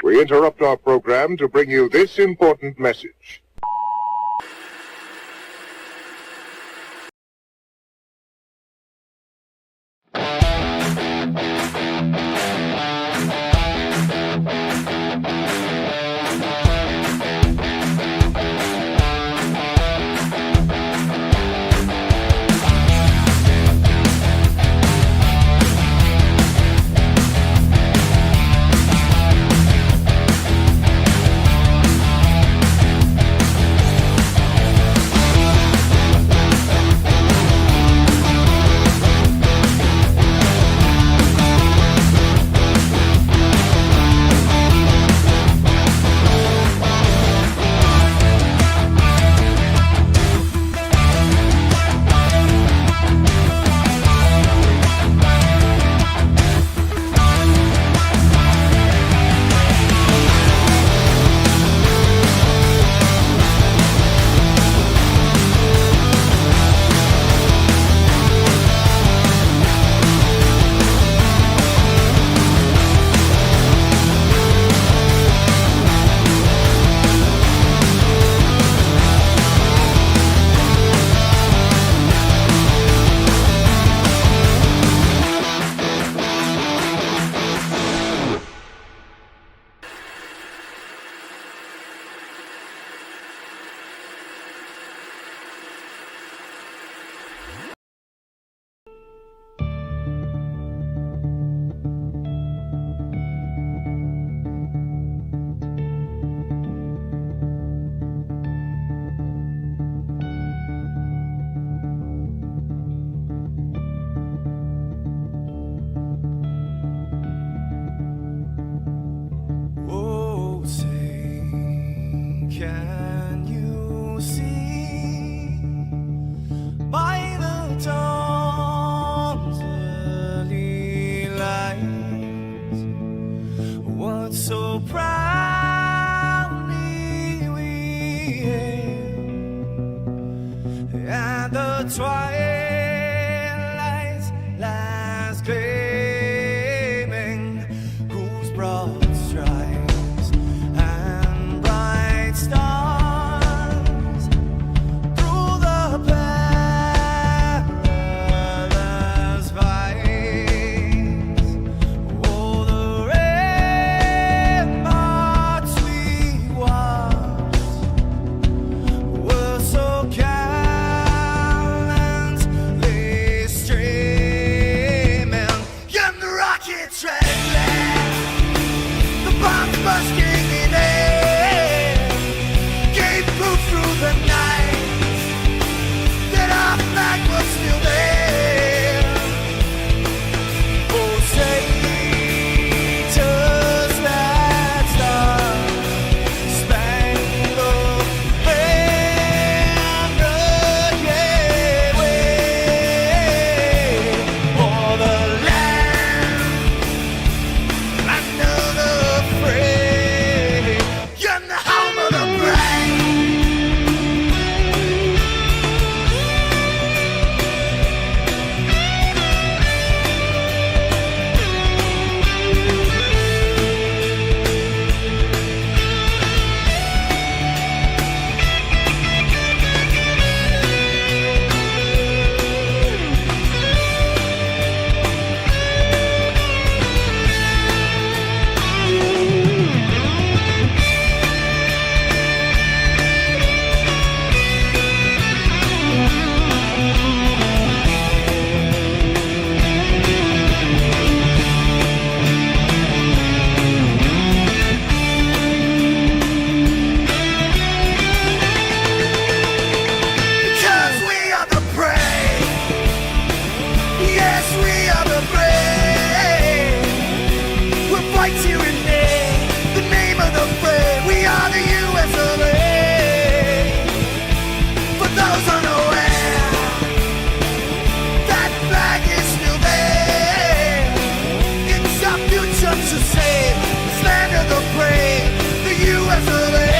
We interrupt our program to bring you this important message. Can you see by the dawn's early light what so proudly we hailed at the twilight's last gleaming, whose broad stripes and bright stars through the perilous fights, oh, the rainbow basking in air, gave proof through the night that our flag was still there. Oh, say does that star-spangled banner yet wave for the land under the frame and the home of the brave. Because we are the brave. Yes, we are the brave. We'll fight to rename the name of the brave. We are the NSRA. For those unaware, that flag is still there. It's our future to save this land of the brave, the NSRA.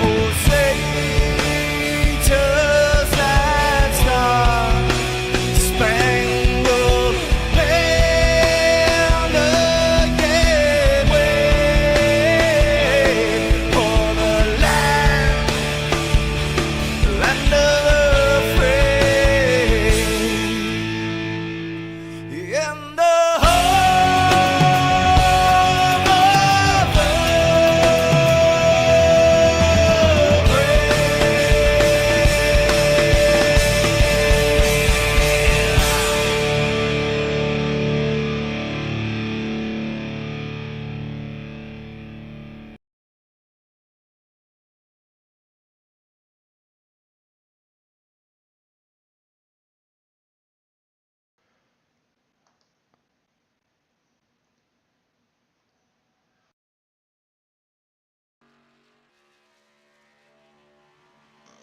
Oh, say does that star-spangled banner yet wave for the land under the frame and the home of the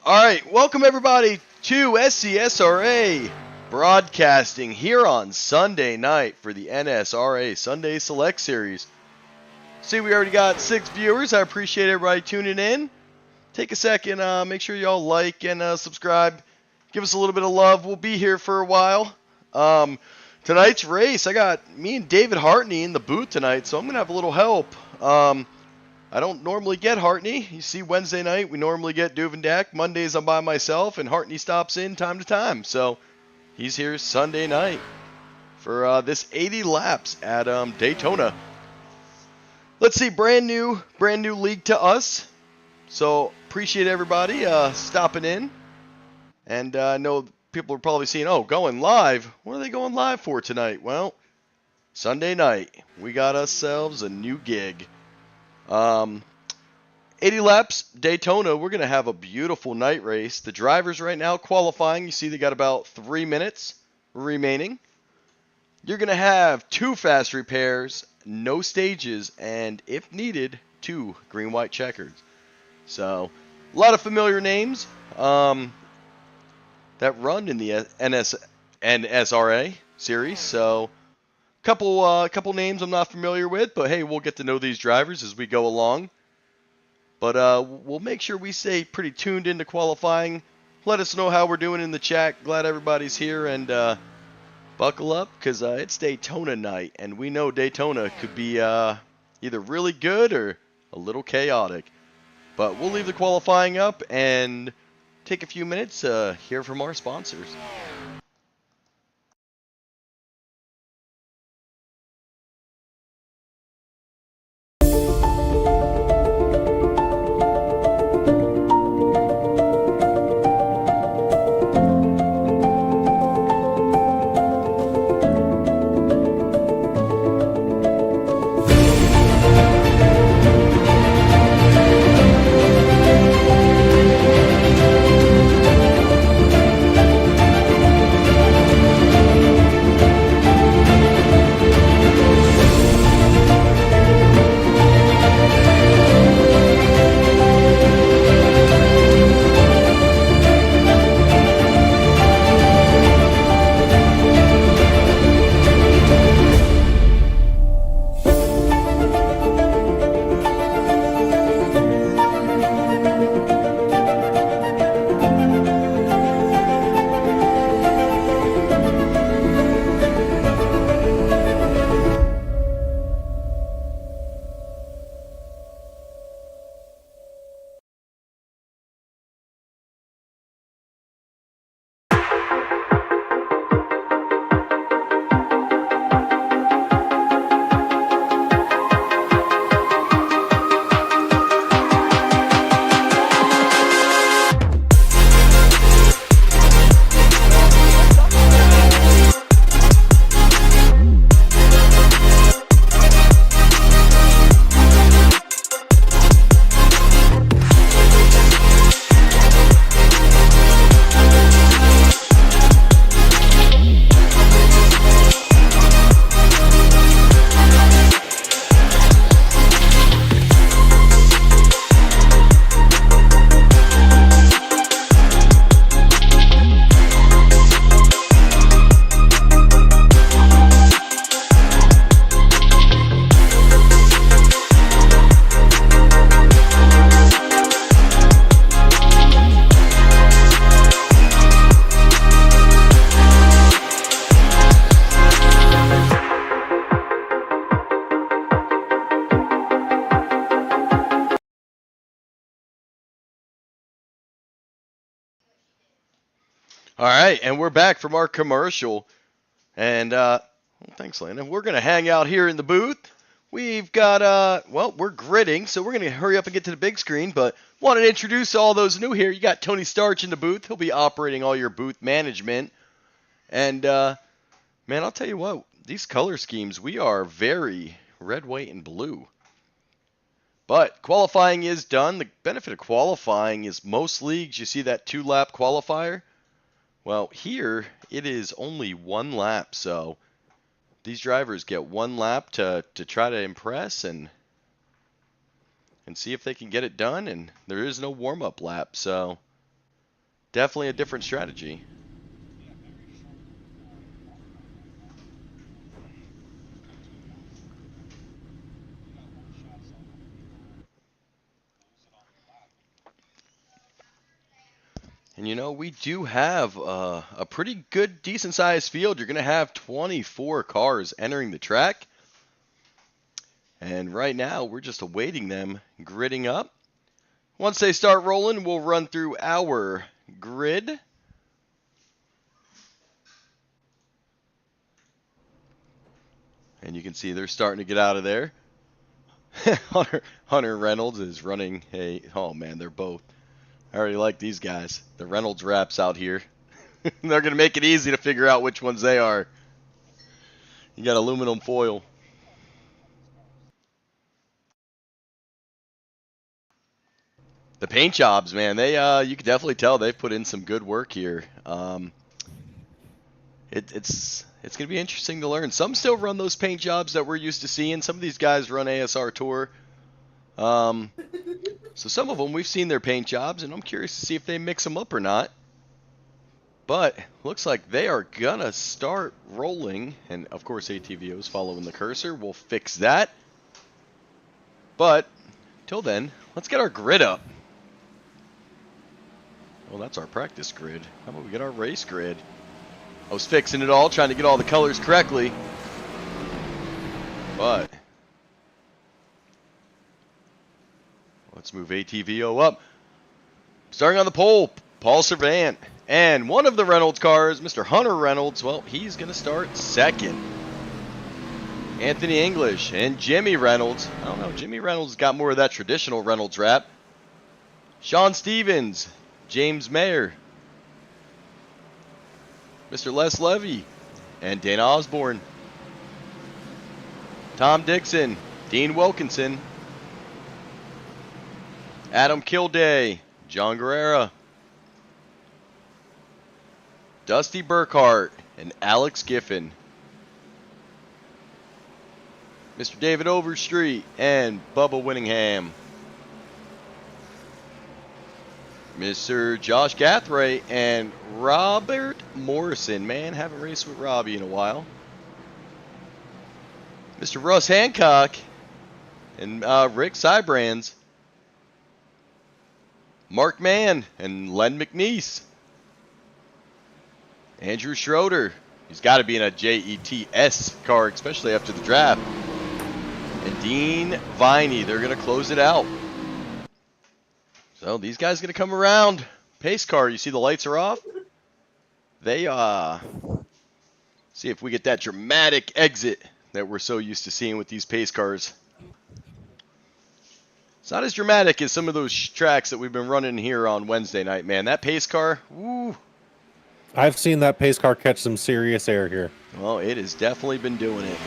All right, welcome everybody to SCSRA broadcasting here on Sunday night for the NSRA Sunday Select Series. See, we already got 6 viewers. I appreciate everybody tuning in. Take a second, make sure y'all like and subscribe. Give us a little bit of love. We'll be here for a while. Tonight's race, I got me and David Hartney in the booth tonight, so I'm going to have a little help. I don't normally get Hartney. You see, Wednesday night, we normally get Duvendak. Mondays, I'm by myself, and Hartney stops in time to time. So, he's here Sunday night for this 80 laps at Daytona. Let's see, brand new league to us. So, appreciate everybody stopping in. And I know people are probably seeing, oh, going live. What are they going live for tonight? Well, Sunday night, we got ourselves a new gig. 80 laps, Daytona. We're going to have a beautiful night race. The drivers right now qualifying. You see they got about 3 minutes remaining. You're going to have 2 fast repairs, no stages, and if needed, 2 green-white checkers. So, a lot of familiar names that run in the NSRA series. So, couple names I'm not familiar with, but hey, we'll get to know these drivers as we go along. But we'll make sure we stay pretty tuned into qualifying. Let us know how we're doing in the chat. Glad everybody's here, and buckle up, because it's Daytona night, and we know Daytona could be either really good or a little chaotic. But we'll leave the qualifying up and take a few minutes to hear from our sponsors. All right, and we're back from our commercial. And, well, thanks, Landon. We're going to hang out here in the booth. We've got, well, we're gridding, so we're going to hurry up and get to the big screen. But wanted to introduce all those new here. You got Tony Starch in the booth. He'll be operating all your booth management. And, man, I'll tell you what, these color schemes, we are very red, white, and blue. But qualifying is done. The benefit of qualifying is most leagues, you see that 2-lap qualifier. Well, here it is only 1 lap, so these drivers get 1 lap to try to impress and see if they can get it done. And there is no warm-up lap, so definitely a different strategy. And you know, we do have a pretty good, decent-sized field. You're going to have 24 cars entering the track. And right now, we're just awaiting them gridding up. Once they start rolling, we'll run through our grid. And you can see they're starting to get out of there. Hunter Reynolds is running a... Oh, man, they're both. I already like these guys. The Reynolds wraps out here. They're going to make it easy to figure out which ones they are. You got aluminum foil. The paint jobs, man, they you can definitely tell they've put in some good work here. It's going to be interesting to learn. Some still run those paint jobs that we're used to seeing. Some of these guys run ASR Tour. So some of them, we've seen their paint jobs, and I'm curious to see if they mix them up or not. But looks like they are going to start rolling. And, of course, ATVO is following the cursor. We'll fix that. But, till then, let's get our grid up. Well, that's our practice grid. How about we get our race grid? I was fixing it all, trying to get all the colors correctly. But... let's move ATVO up. Starting on the pole, Paul Servant. And one of the Reynolds cars, Mr. Hunter Reynolds, well, he's going to start second. Anthony English and Jimmy Reynolds. I don't know, Jimmy Reynolds got more of that traditional Reynolds rap. Sean Stevens, James Mayer, Mr. Les Levy, and Dana Osborne. Tom Dixon, Dean Wilkinson, Adam Kilday, John Guerrera, Dusty Burkhart, and Alex Giffen. Mr. David Overstreet and Bubba Winningham. Mr. Josh Gathray and Robert Morrison. Man, haven't raced with Robbie in a while. Mr. Russ Hancock and Rick Sybrands. Mark Mann and Len McNeese. Andrew Schroeder. He's got to be in a JETS car, especially after the draft. And Dean Viney. They're going to close it out. So these guys are going to come around. Pace car, you see the lights are off? They, see if we get that dramatic exit that we're so used to seeing with these pace cars. It's not as dramatic as some of those tracks that we've been running here on Wednesday night, man. That pace car, woo. I've seen that pace car catch some serious air here. Well, it has definitely been doing it.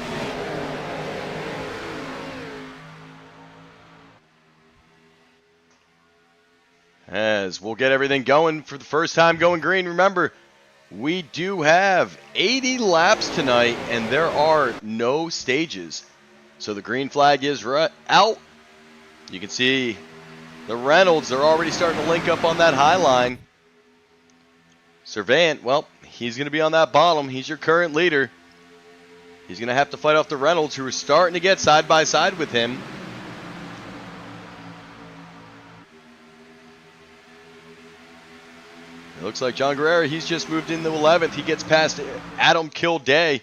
As we'll get everything going for the first time going green. Remember, we do have 80 laps tonight, and there are no stages. So the green flag is out. You can see the Reynolds, they're already starting to link up on that high line. Servant, well, he's going to be on that bottom. He's your current leader. He's going to have to fight off the Reynolds, who are starting to get side by side with him. It looks like John Guerrera, he's just moved into 11th. He gets past Adam Kilday.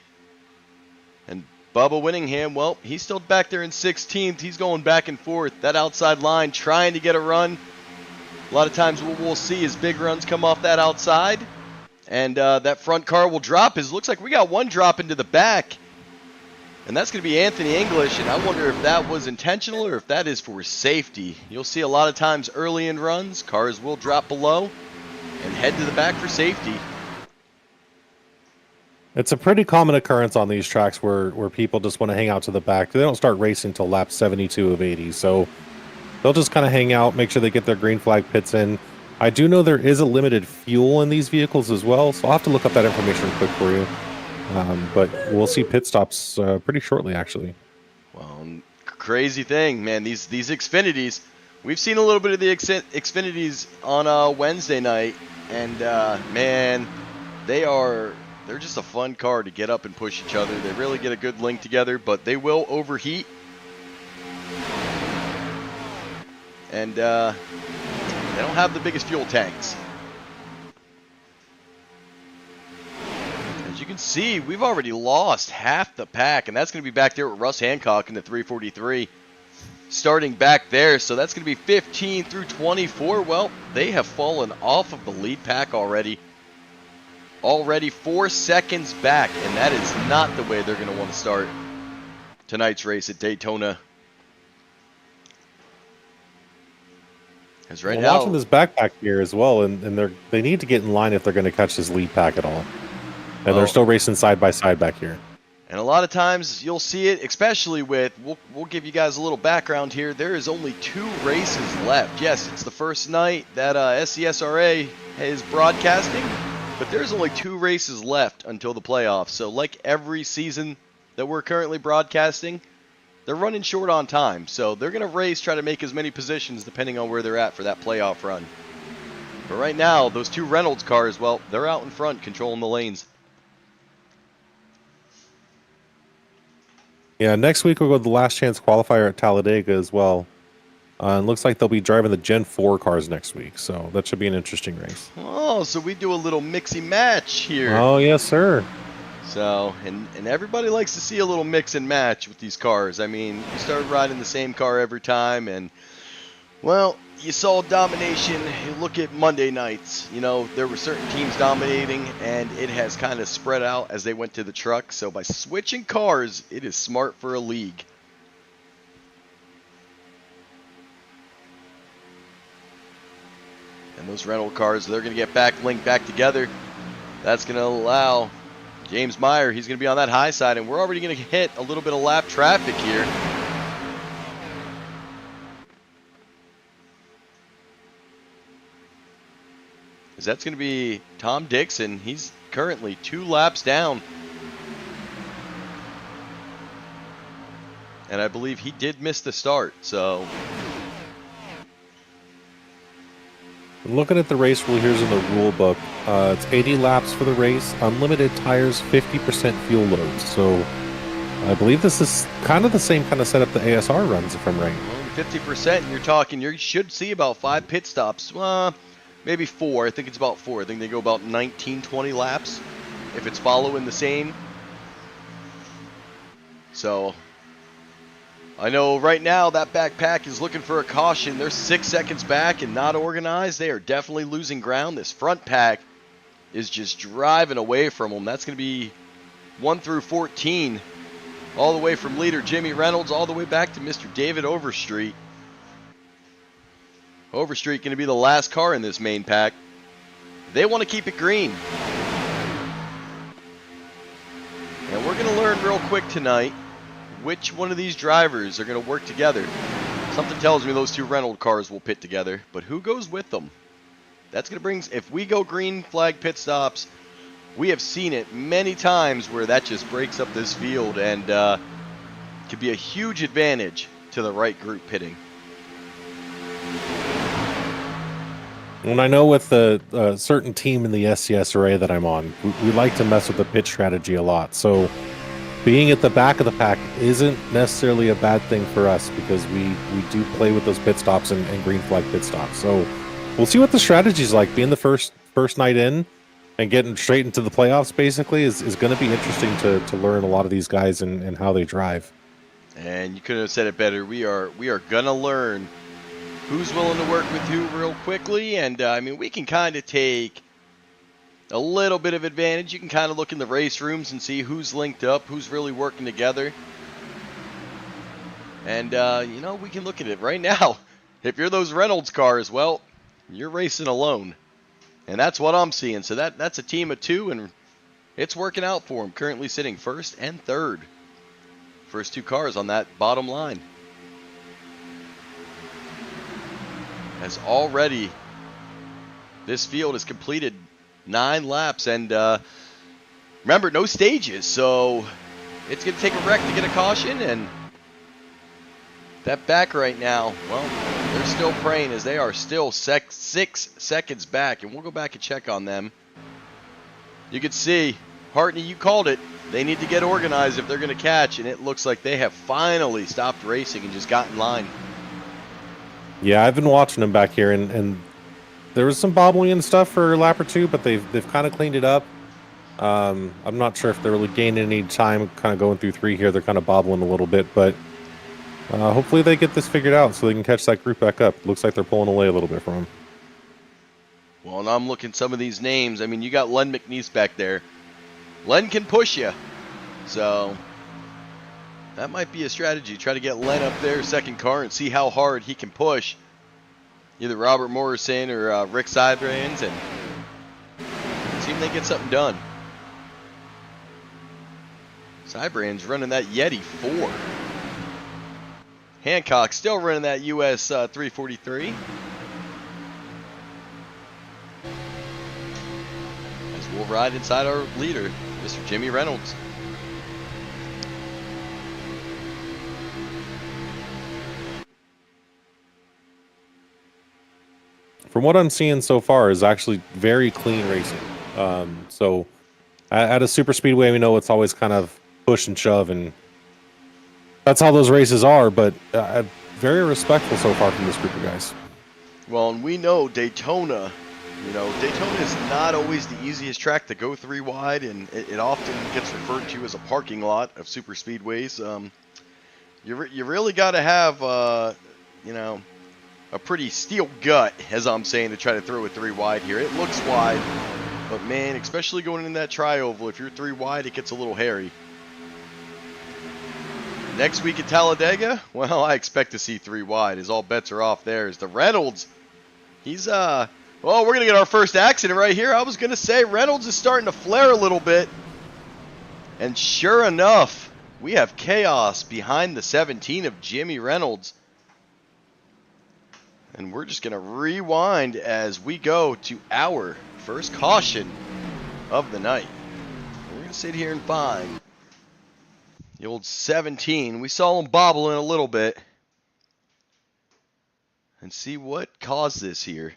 And Bubba Winningham, well, he's still back there in 16th. He's going back and forth. That outside line, trying to get a run. A lot of times what we'll see is big runs come off that outside. And that front car will drop. It looks like we got one drop into the back. And that's going to be Anthony English. And I wonder if that was intentional or if that is for safety. You'll see a lot of times early in runs, cars will drop below and head to the back for safety. It's a pretty common occurrence on these tracks where people just want to hang out to the back. They don't start racing until lap 72 of 80. So they'll just kind of hang out, make sure they get their green flag pits in. I do know there is a limited fuel in these vehicles as well, so I'll have to look up that information quick for you. But we'll see pit stops pretty shortly, actually. Well, crazy thing, man. These Xfinities, we've seen a little bit of the Xfinities on Wednesday night, and man, they're just a fun car to get up and push each other. They really get a good link together, but they will overheat. And they don't have the biggest fuel tanks. As you can see, we've already lost half the pack, and that's going to be back there with Russ Hancock in the 343. Starting back there, so that's going to be 15 through 24. Well, they have fallen off of the lead pack already. Already 4 seconds back, and that is not the way they're going to want to start tonight's race at Daytona. Because right now, watching this backpack here as well, and they need to get in line if they're going to catch this lead pack at all. And they're still racing side by side back here. And a lot of times you'll see it, especially with, we'll give you guys a little background here. There is only 2 races left. Yes, it's the first night that SCSRA is broadcasting, but there's only 2 races left until the playoffs. So like every season that we're currently broadcasting, they're running short on time. So they're going to race, try to make as many positions depending on where they're at for that playoff run. But right now, those 2 Reynolds cars, well, they're out in front controlling the lanes. Yeah, next week we'll go to the last chance qualifier at Talladega as well. It looks like they'll be driving the Gen 4 cars next week, so that should be an interesting race. Oh, so we do a little mixy match here. Oh, yes, sir. So, and everybody likes to see a little mix and match with these cars. I mean, you start riding the same car every time, and, well, you saw domination. You look at Monday nights. You know, there were certain teams dominating, and it has kind of spread out as they went to the truck. So by switching cars, it is smart for a league. And those rental cars, they're going to get linked back together. That's going to allow James Meyer, he's going to be on that high side, and we're already going to hit a little bit of lap traffic here. Because that's going to be Tom Dixon. He's currently 2 laps down. And I believe he did miss the start, so... Looking at the race rule, here's in the rule book. It's 80 laps for the race, unlimited tires, 50% fuel load. So I believe this is kind of the same kind of setup the ASR runs, if I'm right. Well, 50%, you're talking, you should see about 5 pit stops. Maybe 4. I think it's about 4. I think they go about 19, 20 laps if it's following the same. So I know right now that backpack is looking for a caution. They're 6 seconds back and not organized. They are definitely losing ground. This front pack is just driving away from them. That's going to be 1 through 14. All the way from leader Jimmy Reynolds all the way back to Mr. David Overstreet. Overstreet going to be the last car in this main pack. They want to keep it green. And we're going to learn real quick tonight which one of these drivers are going to work together. Something tells me those 2 Reynolds cars will pit together, but who goes with them? That's going to bring, if we go green flag pit stops, we have seen it many times where that just breaks up this field and could be a huge advantage to the right group pitting. And I know with the certain team in the SCSRA that I'm on, we like to mess with the pit strategy a lot. So being at the back of the pack isn't necessarily a bad thing for us because we do play with those pit stops and green flag pit stops. So we'll see what the strategy is like. Being the first night in and getting straight into the playoffs basically is going to be interesting to learn a lot of these guys and how they drive. And you couldn't have said it better. We are going to learn who's willing to work with who real quickly. And, I mean, we can kind of take a little bit of advantage. You can kind of look in the race rooms and see who's linked up, who's really working together. And, you know, we can look at it right now. If you're those Reynolds cars, well, you're racing alone. And that's what I'm seeing. So that's a team of 2, and it's working out for them. Currently sitting first and third. First 2 cars on that bottom line. As already, this field has completed 9 laps. And remember, no stages. So it's going to take a wreck to get a caution. And that back right now, well, they're still praying as they are still 6 seconds back. And we'll go back and check on them. You can see, Hartney, you called it. They need to get organized if they're going to catch. And it looks like they have finally stopped racing and just got in line. Yeah, I've been watching them back here, and there was some bobbling and stuff for a lap or 2, but they've kind of cleaned it up. I'm not sure if they're really gaining any time kind of going through 3 here. They're kind of bobbling a little bit, but hopefully they get this figured out so they can catch that group back up. Looks like they're pulling away a little bit from them. Well, and I'm looking at some of these names. I mean, you got Len McNeese back there. Len can push you. So that might be a strategy. Try to get Len up there, second car, and see how hard he can push either Robert Morrison or Rick Sybrands, and see if they get something done. Sybrands running that Yeti 4. Hancock still running that US 343. As we'll ride inside our leader, Mr. Jimmy Reynolds. From what I'm seeing so far is actually very clean racing. So at a super speedway, we know it's always kind of push and shove, and that's how those races are, but very respectful so far from this group of guys. Well, and we know Daytona, you know, Daytona is not always the easiest track to go 3 wide, and it often gets referred to as a parking lot of super speedways. You really got to have, you know, a pretty steel gut, as I'm saying, to try to throw it 3 wide here. It looks wide, but man, especially going in that tri-oval, if you're 3 wide, it gets a little hairy. Next week at Talladega, well, I expect to see 3 wide, as all bets are off there. As the Reynolds, he's, well, we're going to get our first accident right here. I was going to say Reynolds is starting to flare a little bit. And sure enough, we have chaos behind the 17 of Jimmy Reynolds. And we're just going to rewind as we go to our first caution of the night. We're going to sit here and find the old 17. We saw him bobbling a little bit. And see what caused this here.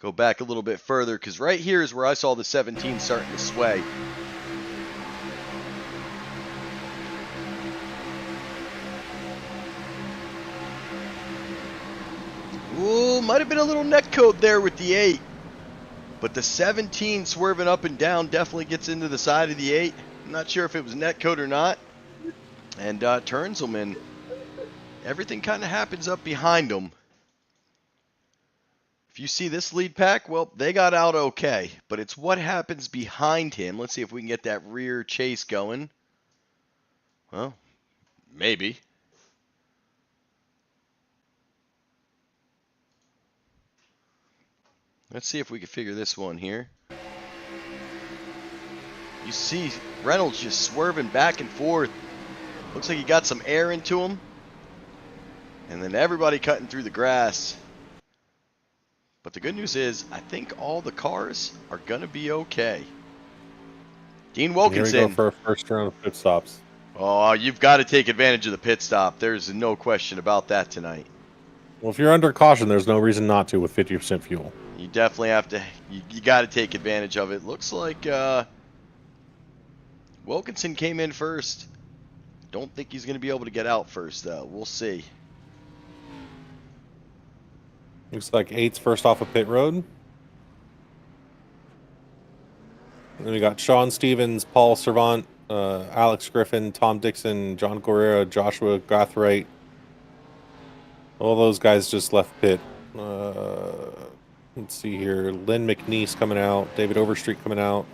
Go back a little bit further, because right here is where I saw the 17 starting to sway. Ooh, might have been a little neck code there with the 8. But the 17 swerving up and down definitely gets into the side of the 8. I'm not sure if it was net code or not. And turns them, and everything kind of happens up behind them. If you see this lead pack, well, they got out okay. But it's what happens behind him. Let's see if we can get that rear chase going. Well, maybe. Let's see if we can figure this one here. You see Reynolds just swerving back and forth. Looks like he got some air into him. And then everybody cutting through the grass. But the good news is, I think all the cars are going to be okay. Dean Wilkinson. Here we go for our first round of pit stops. Oh, you've got to take advantage of the pit stop. There's no question about that tonight. Well, if you're under caution, there's no reason not to with 50% fuel. You definitely have to, you got to take advantage of it. Looks like Wilkinson came in first. Don't think he's going to be able to get out first, though. We'll see. Looks like 8's first off of pit road. And then we got Sean Stevens, Paul Servant, Alex Griffin, Tom Dixon, John Guerrero, Joshua Gathright, All those guys just left pit. Let's see here. Lynn McNeese coming out. David Overstreet coming out.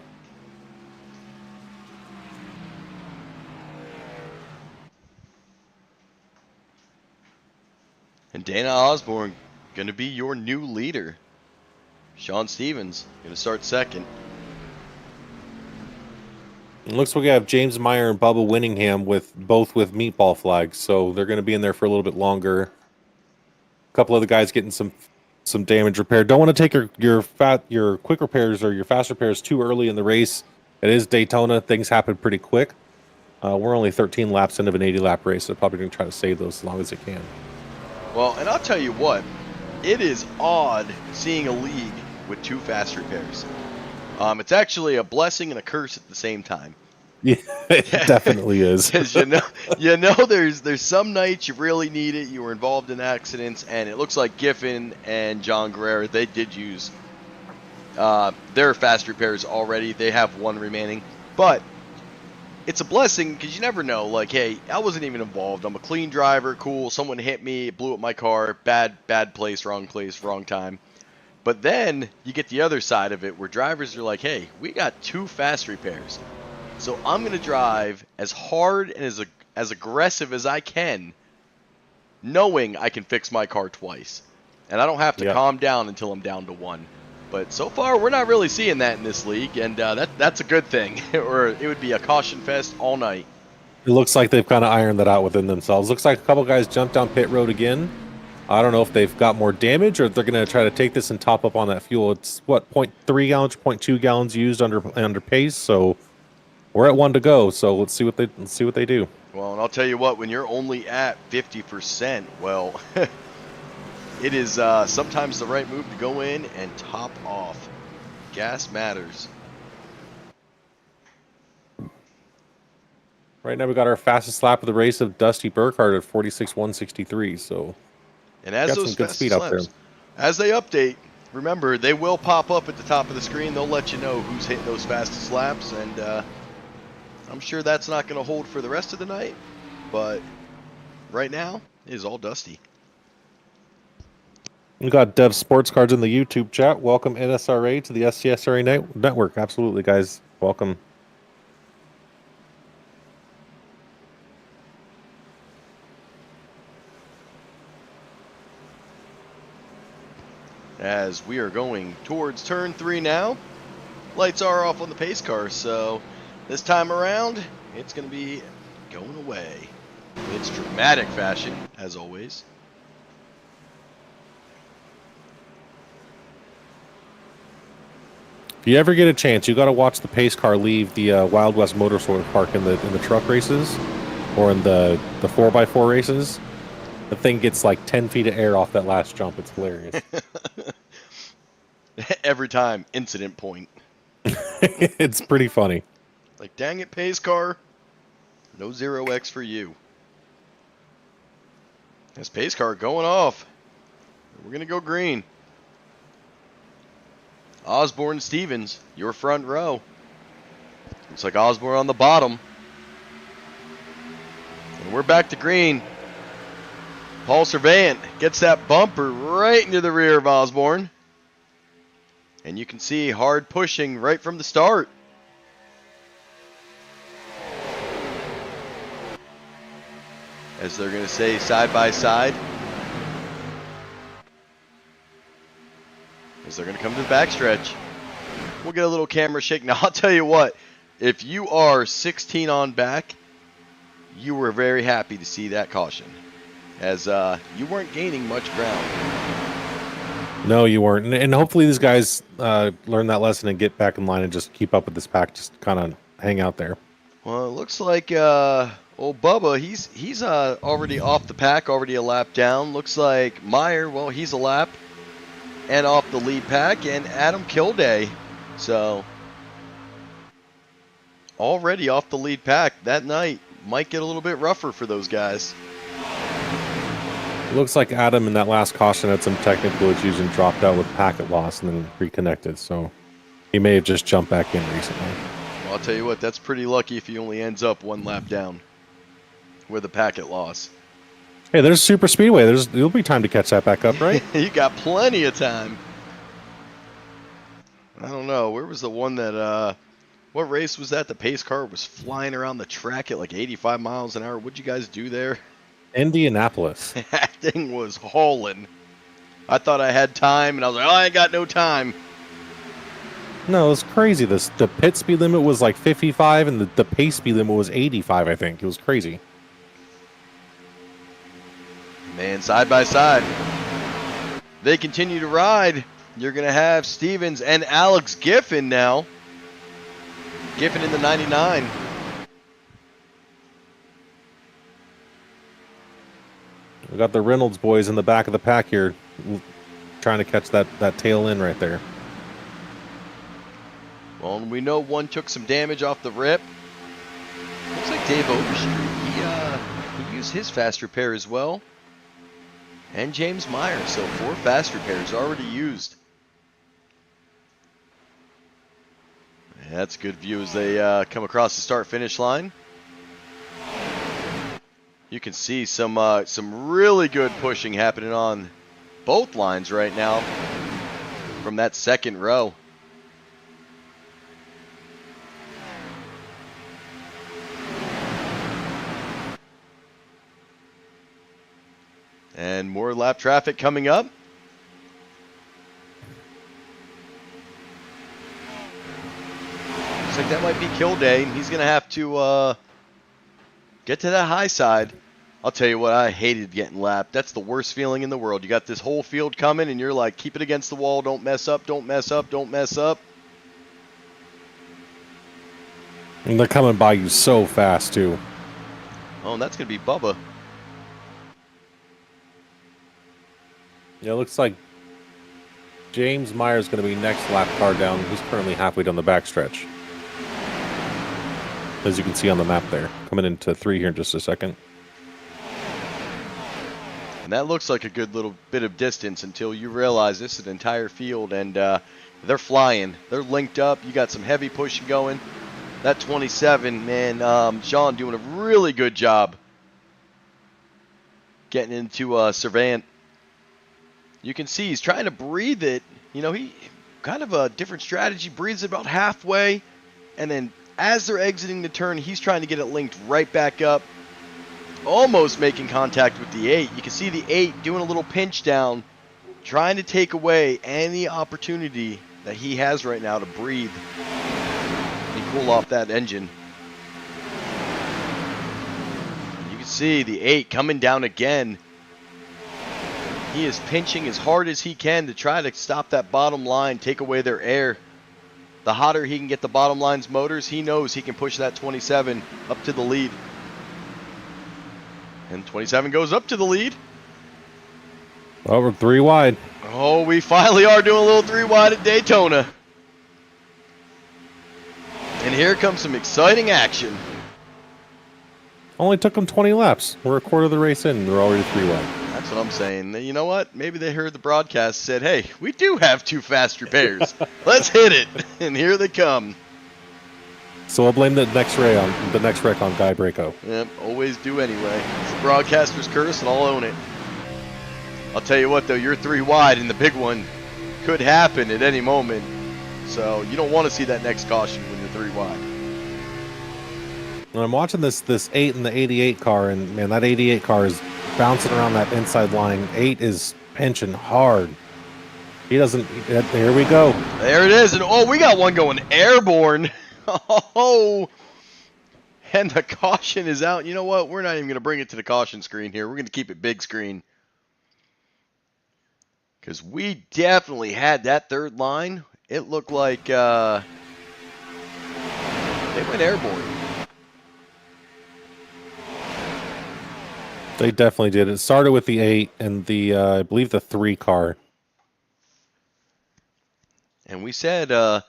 And Dana Osborne going to be your new leader. Sean Stevens going to start second. It looks like we have James Meyer and Bubba Winningham both with meatball flags, so they're going to be in there for a little bit longer. A couple of the guys getting some damage repaired. Don't want to take your quick repairs or your fast repairs too early in the race. It is Daytona; things happen pretty quick. We're only 13 laps into an 80-lap race, so probably going to try to save those as long as they can. Well, and I'll tell you what, it is odd seeing a league with 2 fast repairs. It's actually a blessing and a curse at the same time. Yeah, it definitely is. Because there's some nights you really need it. You were involved in accidents, and it looks like Giffen and John Guerrero, they did use their fast repairs already. They have 1 remaining, but it's a blessing because you never know. Like, hey, I wasn't even involved. I'm a clean driver. Cool. Someone hit me, blew up my car. Bad place, wrong time. But then you get the other side of it where drivers are like, hey, we got 2 fast repairs. So I'm going to drive as hard and as aggressive as I can, knowing I can fix my car twice. And I don't have to calm down until I'm down to 1. But so far, we're not really seeing that in this league, and that's a good thing. Or it would be a caution fest all night. It looks like they've kind of ironed that out within themselves. Looks like a couple guys jumped down pit road again. I don't know if they've got more damage or if they're going to try to take this and top up on that fuel. It's, 0.3 gallons, 0.2 gallons used under pace, so we're at 1 to go. So let's see what they do. Well, and I'll tell you what, when you're only at 50%, well, it is sometimes the right move to go in and top off. Gas matters. Right now we got our fastest lap of the race of Dusty Burkhardt at 46.163. So, and as got those some good speed up there. As they update, remember they will pop up at the top of the screen. They'll let you know who's hitting those fastest laps, and I'm sure that's not going to hold for the rest of the night. But right now, it is all Dusty. We got Dev Sports Cards in the YouTube chat. Welcome NSRA to the SCSRA network. Absolutely, guys. Welcome. As we are going towards turn 3 now, lights are off on the pace car, so this time around, it's going to be going away. It's dramatic fashion, as always. If you ever get a chance, you got to watch the pace car leave the Wild West Motorsport Park in the truck races or in the 4x4 races. The thing gets like 10 feet of air off that last jump. It's hilarious. Every time, incident point. It's pretty funny. Like, dang it, pace car. No 0x for you. This pace car going off. We're going to go green. Osborne Stevens, your front row. Looks like Osborne on the bottom. And we're back to green. Paul Servant gets that bumper right into the rear of Osborne. And you can see hard pushing right from the start. As they're going to say side by side. As they're going to come to the backstretch. We'll get a little camera shake. Now, I'll tell you what. If you are 16 on back, you were very happy to see that caution. As you weren't gaining much ground. No, you weren't. And hopefully these guys learn that lesson and get back in line and just keep up with this pack. Just kind of hang out there. Well, it looks like old Bubba, he's already off the pack, already a lap down. Looks like Meyer, well, he's a lap and off the lead pack. And Adam Kilday, so already off the lead pack. That night might get a little bit rougher for those guys. Looks like Adam in that last caution had some technical issues and dropped out with packet loss and then reconnected. So he may have just jumped back in recently. Well, I'll tell you what, that's pretty lucky if he only ends up 1 lap down with a packet loss. Hey, there's Super Speedway. There'll be time to catch that back up, right? You got plenty of time. I don't know. Where was the one that, what race was that? The pace car was flying around the track at like 85 miles an hour. What'd you guys do there? Indianapolis. That thing was hauling. I thought I had time, and I was like, oh, I ain't got no time. No, it was crazy. The pit speed limit was like 55, and the pace speed limit was 85, I think. It was crazy. Man, side by side. They continue to ride. You're going to have Stevens and Alex Giffen now. Giffen in the 99. We got the Reynolds boys in the back of the pack here, trying to catch that tail end right there. Well, we know one took some damage off the rip. Looks like Dave Overstreet. He used his fast repair as well. And James Meyer. So 4 fast repairs already used. That's a good view as they come across the start-finish line. You can see some really good pushing happening on both lines right now from that second row. And more lap traffic coming up. Looks like that might be kill day. He's going to have to get to that high side. I'll tell you what, I hated getting lapped. That's the worst feeling in the world. You got this whole field coming, and you're like, keep it against the wall. Don't mess up, don't mess up, don't mess up. And they're coming by you so fast, too. Oh, and that's going to be Bubba. Yeah, it looks like James Meyer's going to be next lap car down. He's currently halfway down the backstretch. As you can see on the map there. Coming into 3 here in just a second. And that looks like a good little bit of distance until you realize this is an entire field, and they're flying. They're linked up. You got some heavy pushing going. That 27, man, Sean doing a really good job getting into Servant. You can see he's trying to breathe it. You know, he kind of a different strategy. Breathes it about halfway, and then as they're exiting the turn, he's trying to get it linked right back up. Almost making contact with the 8. You can see the 8 doing a little pinch down, trying to take away any opportunity that he has right now to breathe and cool off that engine. You can see the 8 coming down again. He is pinching as hard as he can to try to stop that bottom line, take away their air. The hotter he can get the bottom line's motors, he knows he can push that 27 up to the lead. And 27 goes up to the lead. Oh, we're 3 wide. Oh, we finally are doing a little 3 wide at Daytona. And here comes some exciting action. Only took them 20 laps. We're a quarter of the race in, and they're already 3 wide. That's what I'm saying. You know what? Maybe they heard the broadcast said, hey, we do have 2 fast repairs. Let's hit it. And here they come. So we'll blame the next wreck on Guy Braco. Yep, always do anyway. It's the broadcaster's curse, and I'll own it. I'll tell you what, though, you're 3 wide, and the big one could happen at any moment. So you don't want to see that next caution when you're 3 wide. When I'm watching this 8 and the 88 car, and man, that 88 car is bouncing around that inside line. 8 is pinching hard. He doesn't. There we go. There it is, and oh, we got one going airborne. Oh, and the caution is out. You know what? We're not even going to bring it to the caution screen here. We're going to keep it big screen. Because we definitely had that third line. It looked like they went airborne. They definitely did. It started with the 8 and the, I believe, the 3 car. And we said the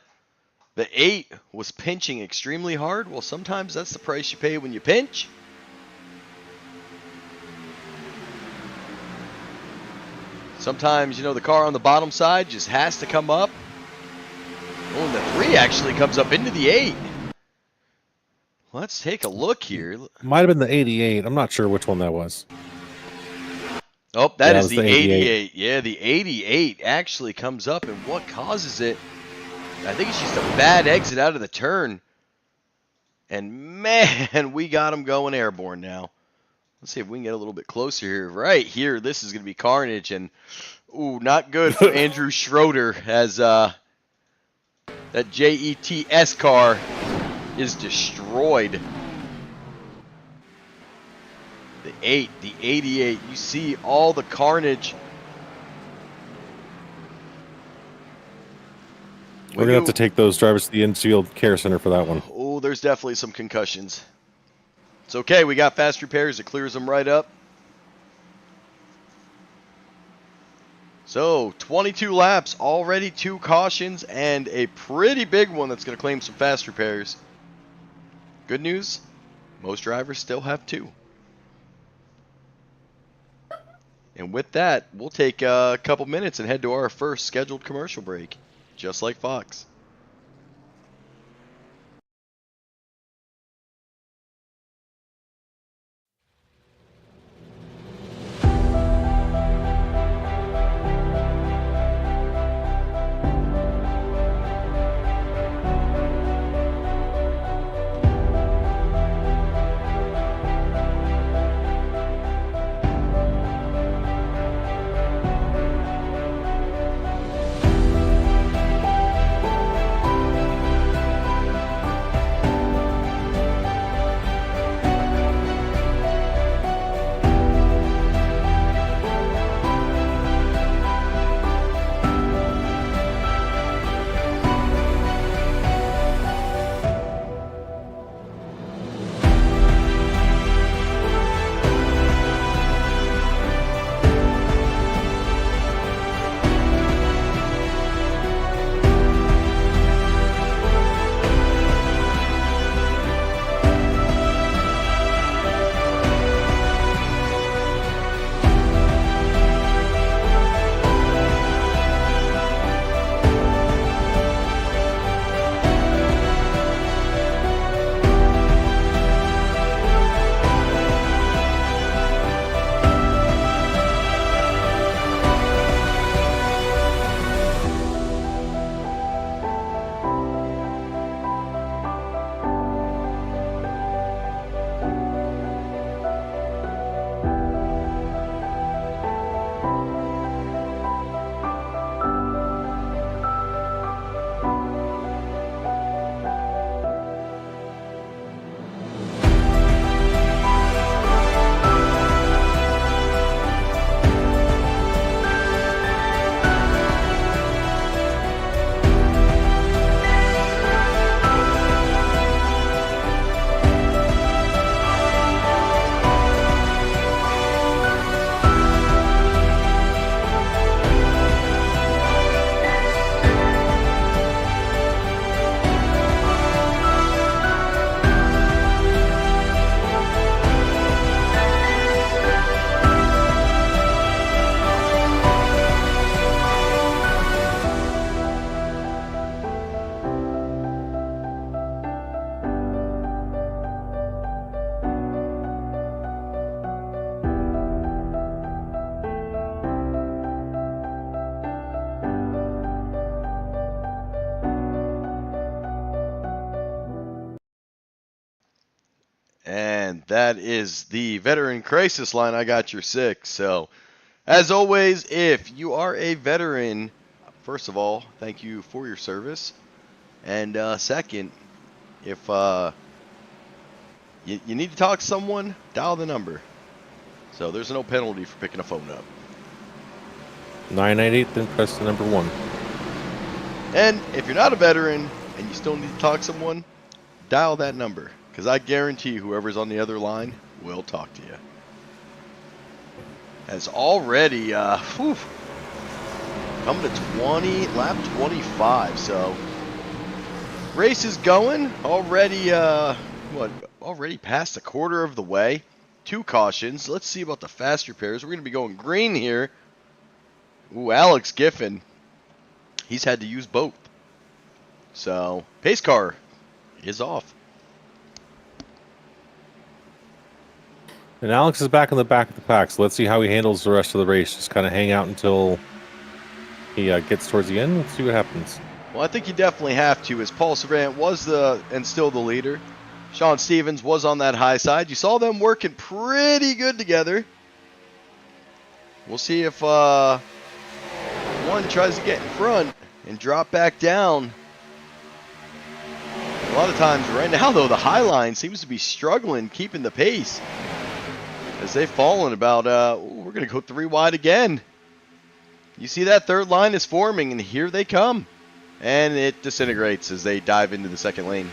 8 was pinching extremely hard. Well, sometimes that's the price you pay when you pinch. Sometimes, you know, the car on the bottom side just has to come up. Oh, and the 3 actually comes up into the 8. Let's take a look here. Might have been the 88. I'm not sure which one that was. Oh, that Yeah, it is was the the 88. 88. Yeah, the 88 actually comes up, and what causes it? I think it's just a bad exit out of the turn. And man, we got him going airborne now. Let's see if we can get a little bit closer here. Right here, this is going to be carnage, and ooh, not good for Andrew Schroeder as that JETS car is destroyed. The 8, the 88, you see all the carnage. We're going to have to take those drivers to the infield care center for that one. Oh, there's definitely some concussions. It's okay. We got fast repairs. It clears them right up. So, 22 laps, already 2 cautions, and a pretty big one that's going to claim some fast repairs. Good news, most drivers still have 2. And with that, we'll take a couple minutes and head to our first scheduled commercial break, just like Fox. And that is the veteran crisis line. I got your 6. So, as always, if you are a veteran, first of all, thank you for your service. And second, if you need to talk to someone, dial the number. So there's no penalty for picking a phone up. 988, then press the number 1. And if you're not a veteran and you still need to talk to someone, dial that number. Because I guarantee whoever's on the other line will talk to you. As already, coming to lap 25. So, race is going. Already, already past a quarter of the way. 2 cautions. Let's see about the fast repairs. We're going to be going green here. Ooh, Alex Giffen. He's had to use both. So, pace car is off. And Alex is back in the back of the pack, so let's see how he handles the rest of the race. Just kind of hang out until he gets towards the end. Let's see what happens. Well, I think you definitely have to, as Paul Servant was and still the leader. Sean Stevens was on that high side. You saw them working pretty good together. We'll see if one tries to get in front and drop back down. A lot of times right now, though, the high line seems to be struggling keeping the pace, as they've fallen about, we're going to go 3 wide again. You see that third line is forming, and here they come. And it disintegrates as they dive into the second lane.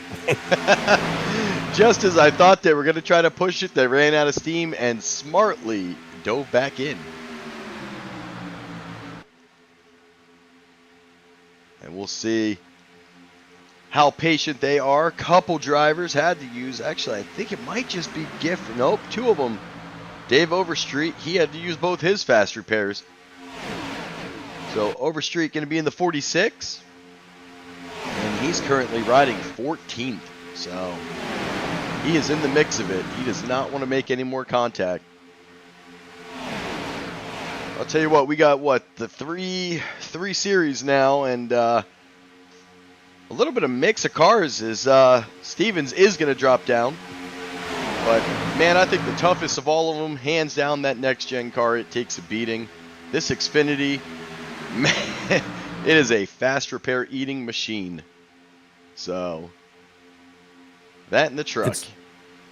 Just as I thought they were going to try to push it, they ran out of steam and smartly dove back in. And we'll see how patient they are. Couple drivers had to use, actually, I think it might just be Giff. Nope, 2 of them. Dave Overstreet, he had to use both his fast repairs. So Overstreet going to be in the 46. And he's currently riding 14th. So he is in the mix of it. He does not want to make any more contact. I'll tell you what, we got the three series now, and a little bit of mix of cars as Stevens is going to drop down. But man, I think the toughest of all of them, hands down, that next gen car. It takes a beating. This Xfinity, man, it is a fast repair eating machine. So that and the truck.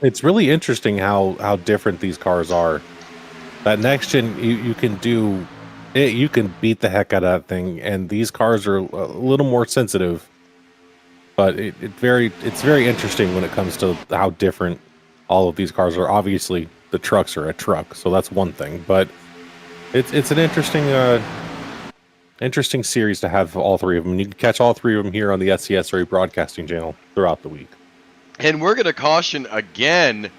It's really interesting how different these cars are. That next gen, you can do it, you can beat the heck out of that thing, and these cars are a little more sensitive. But it's very interesting when it comes to how different all of these cars are. Obviously, the trucks are a truck, so that's one thing. But it's an interesting series to have all 3 of them. You can catch all 3 of them here on the SCSRA broadcasting channel throughout the week. And we're going to caution again,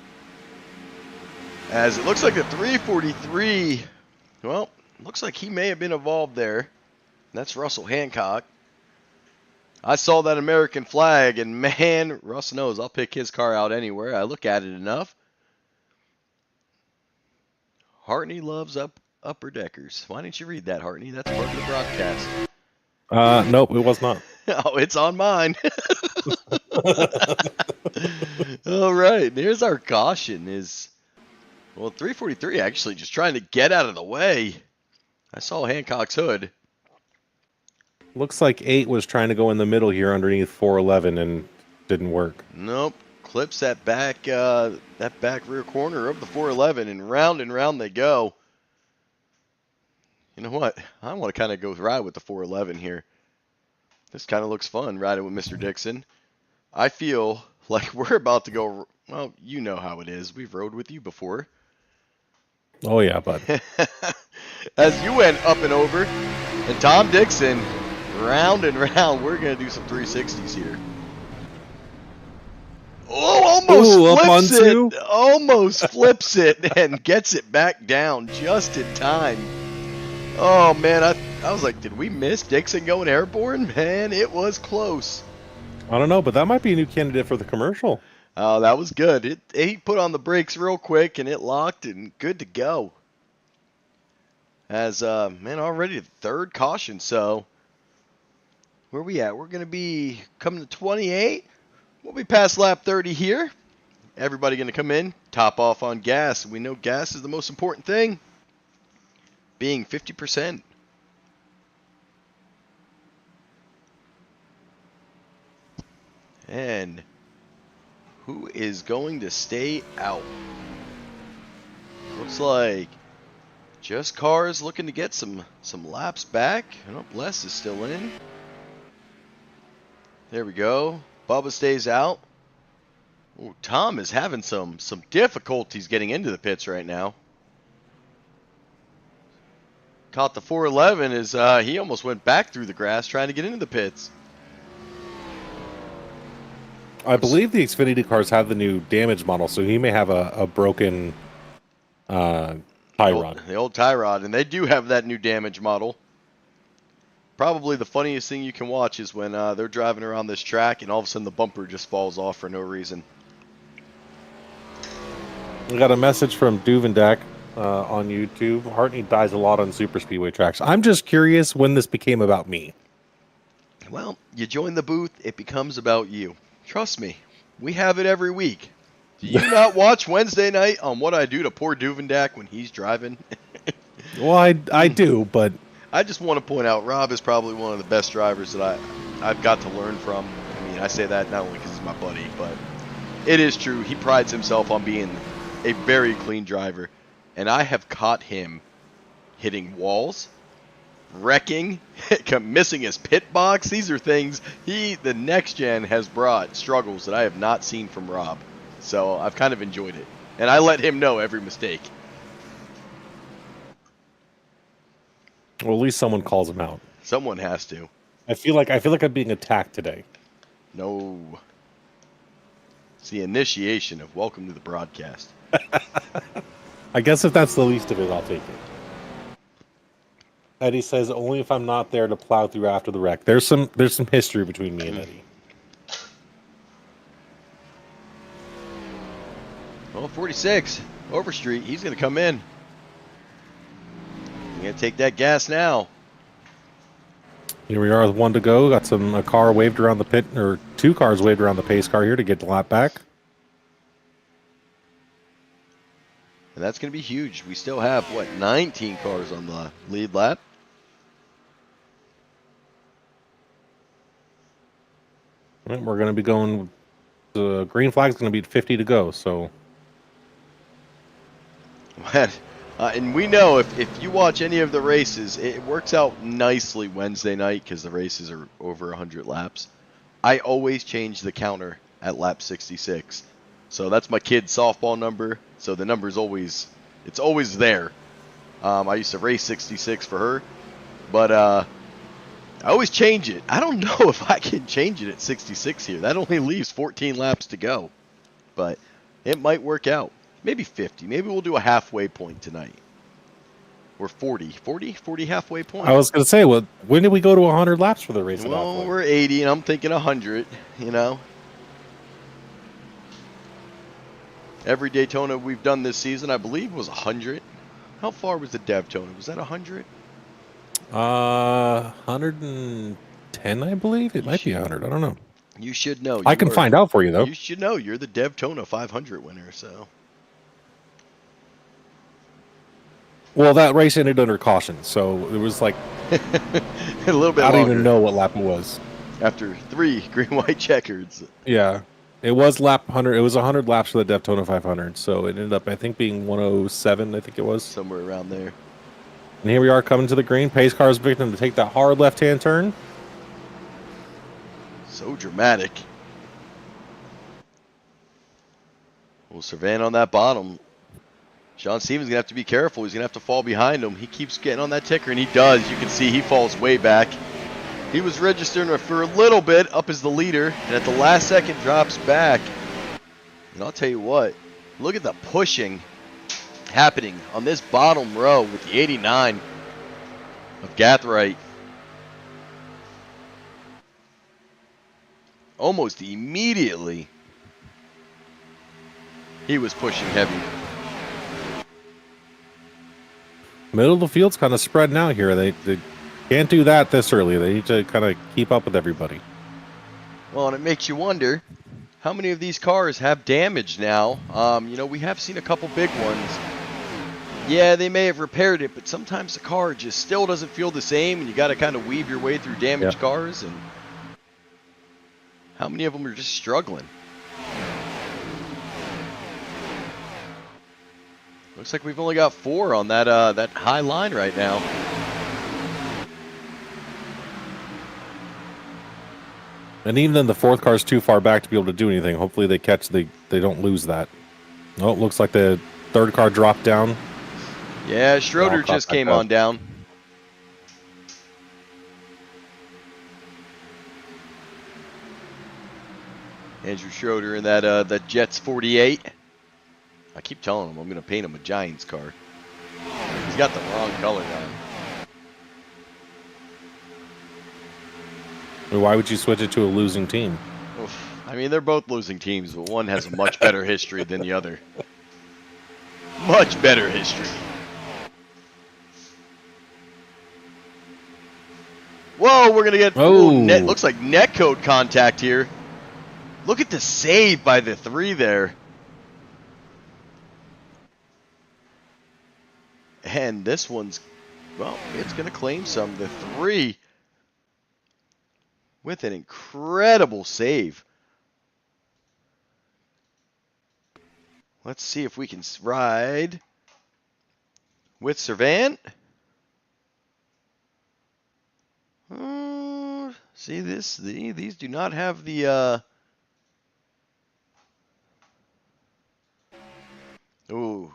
as it looks like the 343, well, looks like he may have been involved there. That's Russell Hancock. I saw that American flag, and man, Russ knows I'll pick his car out anywhere. I look at it enough. Hartney loves upper deckers. Why didn't you read that, Hartney? That's part of the broadcast. Nope, it was not. Oh, it's on mine. All right, here's our caution. Well, 343 actually just trying to get out of the way. I saw Hancock's hood. Looks like 8 was trying to go in the middle here underneath 411 and didn't work. Nope. Clips that back rear corner of the 411, and round they go. You know what? I want to kind of go ride with the 411 here. This kind of looks fun, riding with Mr. Dixon. I feel like we're about to go, well, you know how it is. We've rode with you before. Oh, yeah, bud. As you went up and over, and Tom Dixon, round and round, we're going to do some 360s here. Oh, almost flips it. Almost flips it and gets it back down just in time. Oh, man, I was like, did we miss Dixon going airborne? Man, it was close. I don't know, but that might be a new candidate for the commercial. Oh, that was good. He put on the brakes real quick, and it locked, and good to go. As, man, already the 3rd caution, so where we at? We're going to be coming to 28. We'll be past lap 30 here. Everybody going to come in, top off on gas. We know gas is the most important thing, being 50%. And who is going to stay out? Looks like just Cars looking to get some laps back. Oh, Les is still in. There we go. Bubba stays out. Ooh, Tom is having some difficulties getting into the pits right now. Caught the 411 as he almost went back through the grass trying to get into the pits. I believe the Xfinity cars have the new damage model, so he may have a broken tie rod. The old tie rod, and they do have that new damage model. Probably the funniest thing you can watch is when they're driving around this track and all of a sudden the bumper just falls off for no reason. We got a message from Duvendak on YouTube. Hartney dies a lot on super speedway tracks. I'm just curious when this became about me. Well, you join the booth, it becomes about you. Trust me, we have it every week. Do you not watch Wednesday night on what I do to poor Duvendak when he's driving? Well, I do, but I just want to point out Rob is probably one of the best drivers that I've got to learn from. I mean, I say that not only because he's my buddy, but it is true. He prides himself on being a very clean driver, and I have caught him hitting walls, wrecking, missing his pit box. These are things the next gen has brought struggles that I have not seen from Rob. So I've kind of enjoyed it, and I let him know every mistake. well, at least someone calls him out. Someone has to. I feel like I'm being attacked today. No. It's the initiation of welcome to the broadcast. I guess if that's the least of it, I'll take it. Eddie says only if I'm not there to plow through after the wreck. There's some history between me and Eddie. Well, 46 Overstreet. He's going to come in. He's going to take that gas now. Here we are with one to go. Got a car waved around the pit, or two cars waved around the pace car here to get the lap back. And that's going to be huge. We still have, 19 cars on the lead lap. All right, we're going to be going. The green flag's going to be at 50 to go. So, and we know if you watch any of the races, it works out nicely Wednesday night because the races are over 100 laps. I always change the counter at lap 66. So that's my kid's softball number. So the number is always there. I used to race 66 for her, but I always change it. I don't know if I can change it at 66 here. That only leaves 14 laps to go, but it might work out. Maybe 50. Maybe we'll do a halfway point tonight. Or 40 halfway point. I was going to say, well, when did we go to 100 laps for the race? Well, we're 80, and I'm thinking 100, Every Daytona we've done this season, I believe, was 100. How far was the Daytona? Was that 100? 110, I believe. It might be 100. I don't know. You should know. I can find out for you, though. You should know. You're the Daytona 500 winner, so. Well, that race ended under caution, so it was like a little bit. I don't longer. even know what lap it was. After 3 green-white checkers. Yeah, it was lap 100. It was 100 laps for the Daytona 500, so it ended up, I think, being 107. I think it was somewhere around there. And here we are coming to the green. Pace car is victim to take that hard left-hand turn. So dramatic. Well, Servan on that bottom. Sean Stevens going to have to be careful. He's going to have to fall behind him. He keeps getting on that ticker, and he does. You can see he falls way back. He was registering for a little bit up as the leader, and at the last second drops back. And I'll tell you what, look at the pushing happening on this bottom row with the 89 of Gathright. Almost immediately, he was pushing heavy. Middle of the field's kind of spreading out here. They can't do that this early. They need to kind of keep up with everybody. Well, and it makes you wonder, how many of these cars have damage now? We have seen a couple big ones. Yeah, they may have repaired it, but sometimes the car just still doesn't feel the same, and you got to kind of weave your way through damaged cars. And how many of them are just struggling? Looks like we've only got 4 on that high line right now. And even then, the fourth car's too far back to be able to do anything. Hopefully they don't lose that. Oh, it looks like the third car dropped down. Yeah, Schroeder just came on down. Andrew Schroeder in that Jets 48. I keep telling him I'm going to paint him a Giants car. He's got the wrong color on. Why would you switch it to a losing team? Oof. I mean, they're both losing teams, but one has a much better history than the other. much better history. Whoa, we're going to get net. Looks like netcode contact here. Look at the save by the 3 there. And this one's, well, it's going to claim some. The 3 with an incredible save. Let's see if we can ride with Servant. See this? These do not have the. Ooh,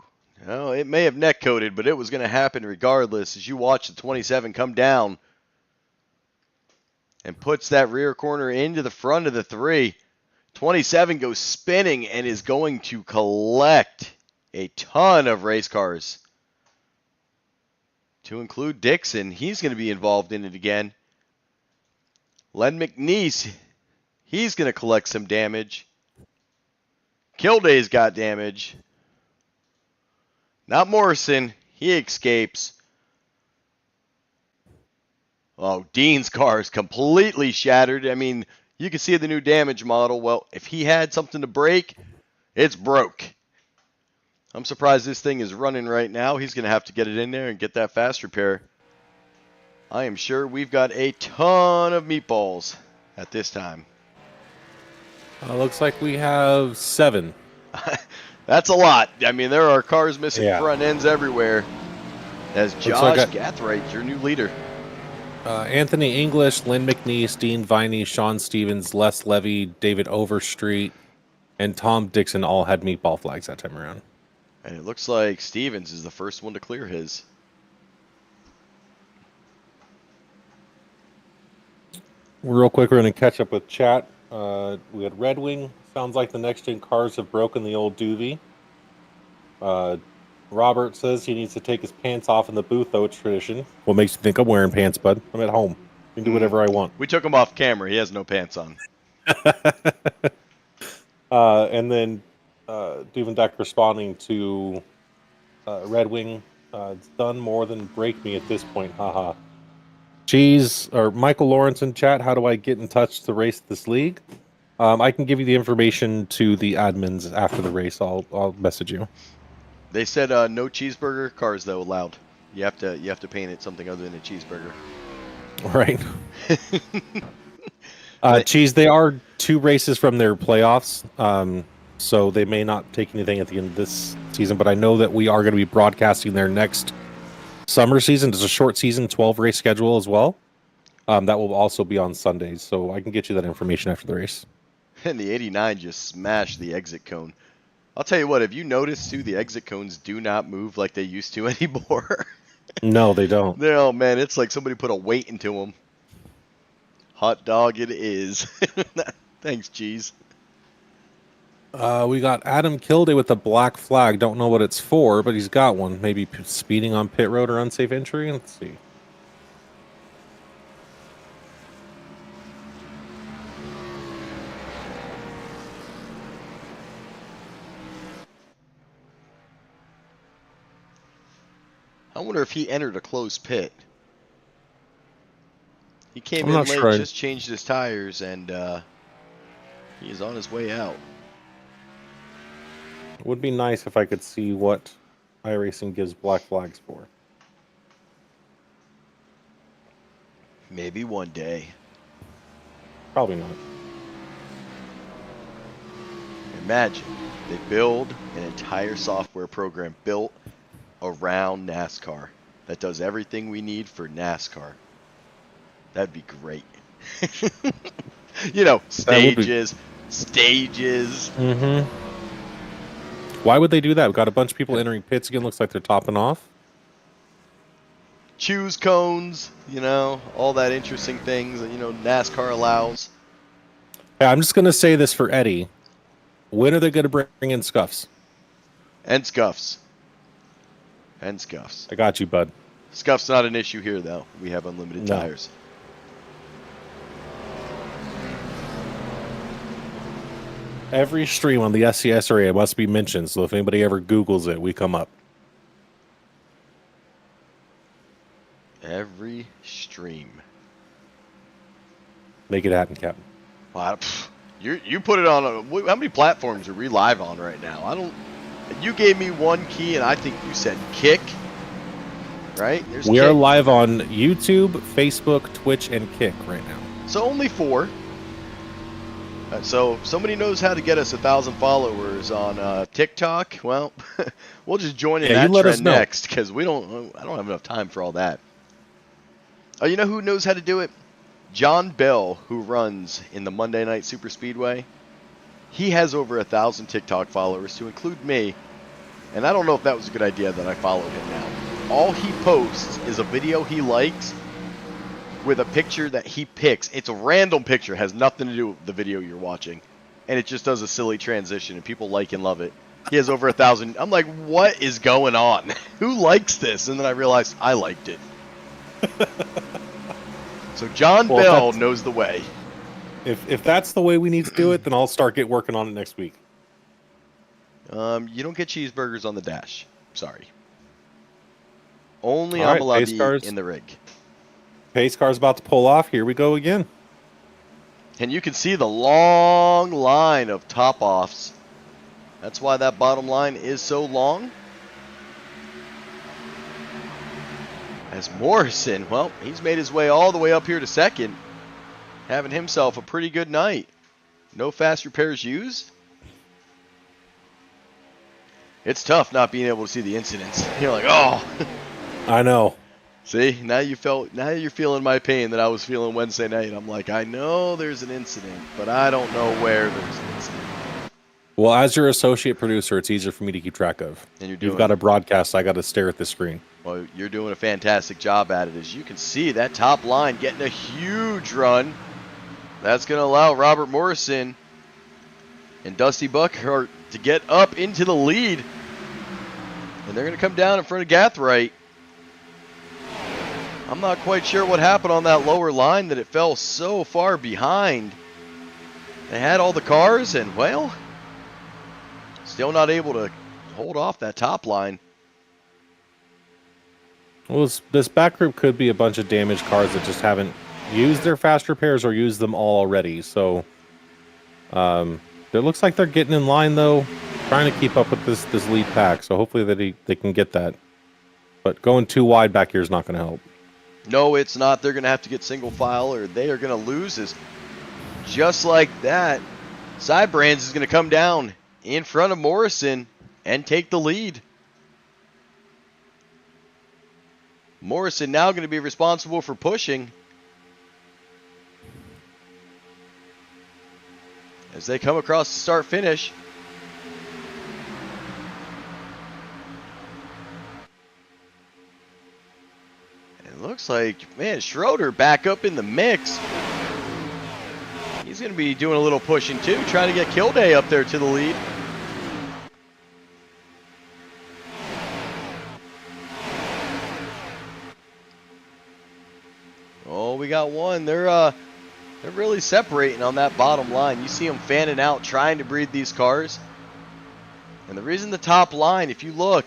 no, it may have net coded, but it was going to happen regardless. As you watch the 27 come down and puts that rear corner into the front of the 3. 27 goes spinning and is going to collect a ton of race cars. To include Dixon, he's going to be involved in it again. Len McNeese, he's going to collect some damage. Kilday's got damage. Not Morrison, he escapes. Oh, Dean's car is completely shattered. I mean, you can see the new damage model. Well, if he had something to break, it's broke. I'm surprised this thing is running right now. He's going to have to get it in there and get that fast repair. I am sure we've got a ton of meatballs at this time. Looks like we have 7. That's a lot. I mean, there are cars missing front ends everywhere. As Josh Gathright, your new leader. Anthony English, Lynn McNeese, Dean Viney, Sean Stevens, Les Levy, David Overstreet, and Tom Dixon all had meatball flags that time around. And it looks like Stevens is the first one to clear his. Real quick, we're going to catch up with chat. We had Red Wing. Sounds like the next-gen cars have broken the old doobie. Robert says he needs to take his pants off in the booth, though it's tradition. What makes you think I'm wearing pants, bud? I'm at home. I can do whatever I want. We took him off camera. He has no pants on. And then Duvendeck responding to Red Wing. It's done more than break me at this point. Haha. Cheese, or Michael Lawrence in chat, how do I get in touch to race this league? I can give you the information to the admins after the race. I'll message you. They said no cheeseburger cars though allowed. You have to paint it something other than a cheeseburger. Right. Cheese, they are 2 races from their playoffs, so they may not take anything at the end of this season, but I know that we are going to be broadcasting their next summer season. It's a short season, 12 race schedule as well. That will also be on Sundays, so I can get you that information after the race. And the 89 just smashed the exit cone. I'll tell you what, have you noticed too, the exit cones do not move like they used to anymore? No, they don't. Oh man, it's like somebody put a weight into them. Hot dog it is. Thanks, Cheese. We got Adam Kilday with the black flag. Don't know what it's for, but he's got one. Maybe speeding on pit road or unsafe entry. Let's see. I wonder if he entered a closed pit. He came in late, just changed his tires, and he is on his way out. It would be nice if I could see what iRacing gives black flags for. Maybe one day. Probably not. Imagine they build an entire software program built around NASCAR that does everything we need for NASCAR. That'd be great. You know, stages. Mm-hmm. Why would they do that? We've got a bunch of people entering pits again. Looks like they're topping off. Choose cones, you know, all that interesting things that, you know, NASCAR allows. Yeah, I'm just going to say this for Eddie. When are they going to bring in scuffs? And scuffs. And scuffs. I got you, bud. Scuff's not an issue here, though. We have unlimited tires. Every stream on the SCSRA must be mentioned, so if anybody ever Googles it, we come up. stream. Make it happen, Captain. Wow, you put it on how many platforms are we live on right now? I don't. You gave me one key, and I think you said Kick. Right? We are live on YouTube, Facebook, Twitch, and Kick right now. So only 4. So if somebody knows how to get us 1,000 followers on TikTok, well, we'll just join in that trend next because I don't have enough time for all that. Oh, you know who knows how to do it? John Bell, who runs in the Monday Night Super Speedway. He has over 1,000 TikTok followers, to include me. And I don't know if that was a good idea that I followed him now. All he posts is a video he likes with a picture that he picks. It's a random picture, has nothing to do with the video you're watching. And it just does a silly transition, and people like and love it. He has over 1,000. I'm like, what is going on? Who likes this? And then I realized I liked it. So John Bell knows the way. If that's the way we need to do it, then I'll start working on it next week. You don't get cheeseburgers on the dash. Sorry. Only on Malabi in the rig. Pace car's about to pull off. Here we go again. And you can see the long line of top-offs. That's why that bottom line is so long. As Morrison, well, he's made his way all the way up here to second. Having himself a pretty good night. No fast repairs used. It's tough not being able to see the incidents. You're like, oh. I know. See, now you're feeling my pain that I was feeling Wednesday night. I'm like, I know there's an incident, but I don't know where there's an incident. Well, as your associate producer, it's easier for me to keep track of. And you've got a broadcast, I got to stare at the screen. Well, you're doing a fantastic job at it. As you can see, that top line getting a huge run. That's going to allow Robert Morrison and Dusty Buckhart to get up into the lead. And they're going to come down in front of Gathright. I'm not quite sure what happened on that lower line that it fell so far behind. They had all the cars and, well, still not able to hold off that top line. Well, this back group could be a bunch of damaged cars that just haven't used their fast repairs or used them all already. So it looks like they're getting in line, though, trying to keep up with this lead pack. So hopefully they can get that. But going too wide back here is not going to help. No, it's not. They're going to have to get single file or they are going to lose. Just like that, Cybrands is going to come down in front of Morrison and take the lead. Morrison now going to be responsible for pushing as they come across the start-finish. It looks like, man, Schroeder back up in the mix. He's going to be doing a little pushing too, trying to get Kilday up there to the lead. Oh, we got one. They're really separating on that bottom line. You see them fanning out, trying to breed these cars. And the reason the top line, if you look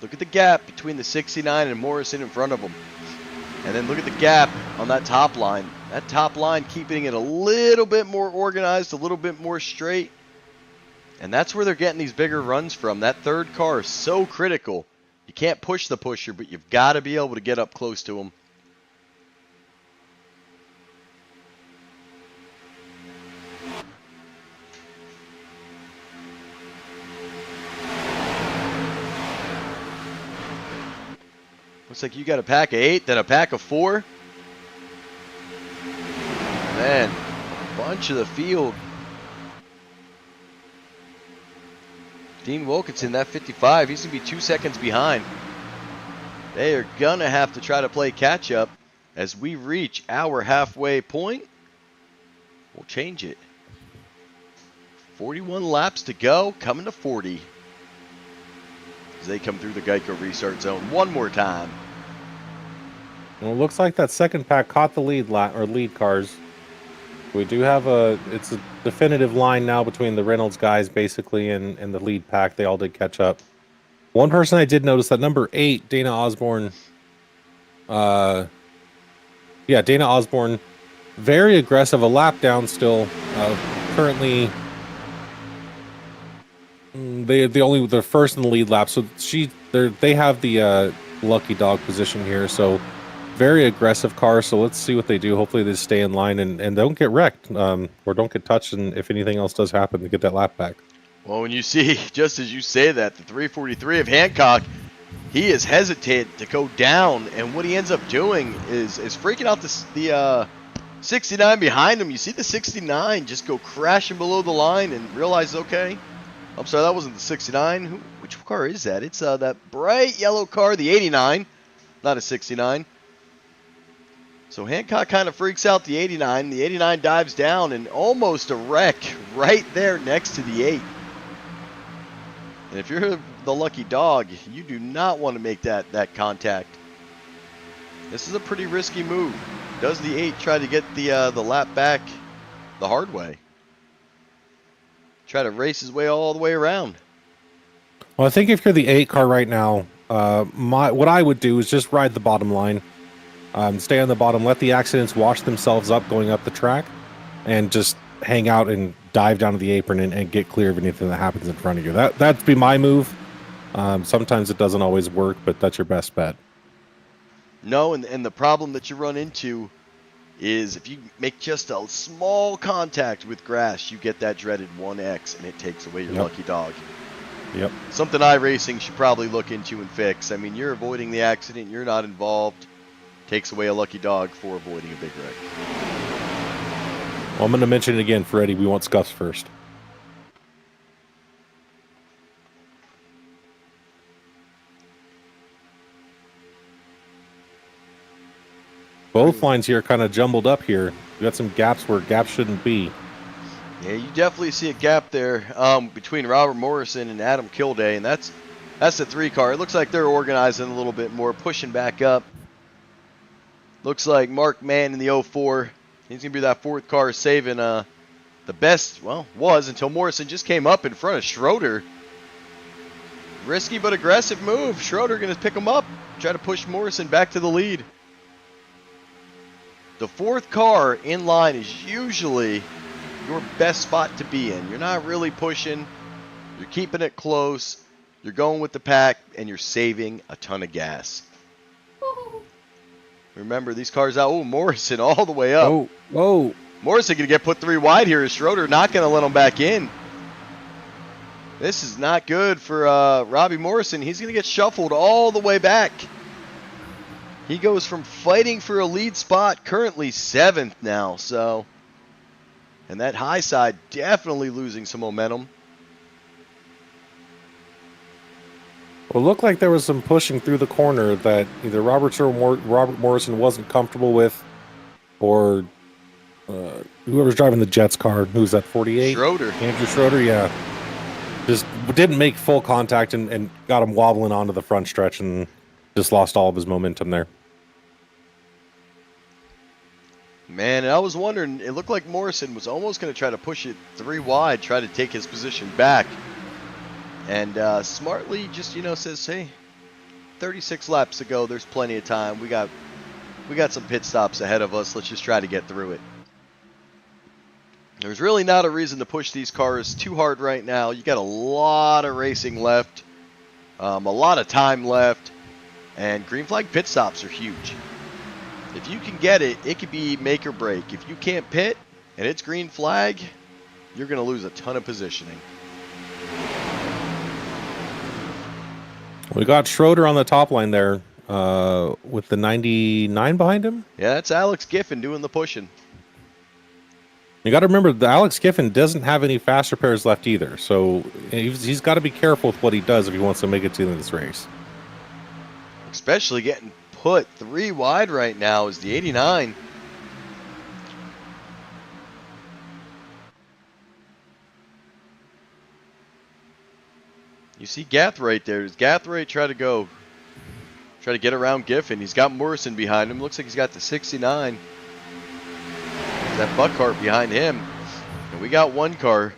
at the gap between the 69 and Morrison in front of them. And then look at the gap on that top line. That top line keeping it a little bit more organized, a little bit more straight. And that's where they're getting these bigger runs from. That third car is so critical. You can't push the pusher, but you've got to be able to get up close to him. Looks like you got a pack of 8, then a pack of 4. Man, a bunch of the field. Dean Wilkinson, that 55, he's going to be 2 seconds behind. They are going to have to try to play catch up as we reach our halfway point. We'll change it. 41 laps to go, coming to 40. As they come through the Geico restart zone one more time. Well, it looks like that second pack caught the lead cars. We do have it's a definitive line now between the Reynolds guys basically and the lead pack. They all did catch up. One person I did notice that number 8, Dana Osborne, Yeah, Dana Osborne, very aggressive, a lap down still. Currently, they're first in the lead lap, so they have the lucky dog position here. So very aggressive car. So let's see what they do. Hopefully they stay in line and don't get wrecked, or don't get touched. And if anything else does happen, to get that lap back. Well, when you see, just as you say that, the 343 of Hancock, he is hesitant to go down, and what he ends up doing is freaking out the 69 behind him. You see the 69 just go crashing below the line and realize, okay, I'm sorry, that wasn't the 69. Which car is that? It's that bright yellow car, the 89, not a 69. So Hancock kind of freaks out the 89. The 89 dives down and almost a wreck right there next to the 8. And if you're the lucky dog, you do not want to make that contact. This is a pretty risky move. Does the 8 try to get the lap back the hard way? Try to race his way all the way around. Well, I think if you're the 8 car right now, what I would do is just ride the bottom line. Stay on the bottom, let the accidents wash themselves up going up the track, and just hang out and dive down to the apron and get clear of anything that happens in front of you. That'd be my move. Sometimes it doesn't always work, but that's your best bet. No, and the problem that you run into is if you make just a small contact with grass, you get that dreaded 1X, and it takes away your lucky dog. Yep. Something iRacing should probably look into and fix. I mean, you're avoiding the accident, you're not involved. Takes away a lucky dog for avoiding a big wreck. Well, I'm going to mention it again, Freddie. We want scuffs first. Both lines here are kind of jumbled up here. We got some gaps where gaps shouldn't be. Yeah, you definitely see a gap there between Robert Morrison and Adam Kilday, and that's the 3 car. It looks like they're organizing a little bit more, pushing back up. Looks like Mark Mann in the 04. He's going to be that 4th car saving the best, well, was until Morrison just came up in front of Schroeder. Risky but aggressive move. Schroeder going to pick him up, try to push Morrison back to the lead. The 4th car in line is usually your best spot to be in. You're not really pushing. You're keeping it close. You're going with the pack, and you're saving a ton of gas. Remember, these cars out. Oh, Morrison all the way up. Oh, whoa. Morrison going to get put 3 wide here. Is Schroeder not going to let him back in? This is not good for Robbie Morrison. He's going to get shuffled all the way back. He goes from fighting for a lead spot, currently 7th now. So, and that high side definitely losing some momentum. Well, it looked like there was some pushing through the corner that either Robert Morrison wasn't comfortable with, or whoever's driving the Jets car. Who's that, 48? Schroeder. Andrew Schroeder, yeah. Just didn't make full contact and got him wobbling onto the front stretch and just lost all of his momentum there. Man, and I was wondering, it looked like Morrison was almost going to try to push it 3 wide, try to take his position back. And smartly just, says, hey, 36 laps to go. There's plenty of time. We got some pit stops ahead of us. Let's just try to get through it. There's really not a reason to push these cars too hard right now. You got a lot of racing left, a lot of time left, and green flag pit stops are huge. If you can get it, it could be make or break. If you can't pit and it's green flag, you're going to lose a ton of positioning. We got Schroeder on the top line there with the 99 behind him. Yeah, that's Alex Giffen doing the pushing. You got to remember, the Alex Giffen doesn't have any fast repairs left either, so he's got to be careful with what he does if he wants to make it to the end of this race. Especially getting put 3 wide right now is the 89. You see Gathright there. Does Gathright try to get around Giffen? He's got Morrison behind him. Looks like he's got the 69. That Buckhart behind him. And we got 1 car.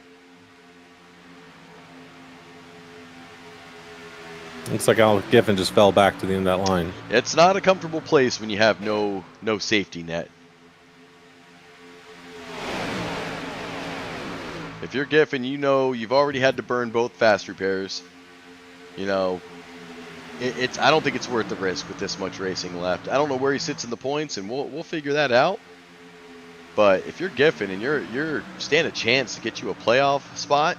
Looks like Alex Giffen just fell back to the end of that line. It's not a comfortable place when you have no safety net. If you're Giffen, you know you've already had to burn both fast repairs. You know, I don't think it's worth the risk with this much racing left. I don't know where he sits in the points, and we'll figure that out. But if you're Giffen and you're stand a chance to get you a playoff spot,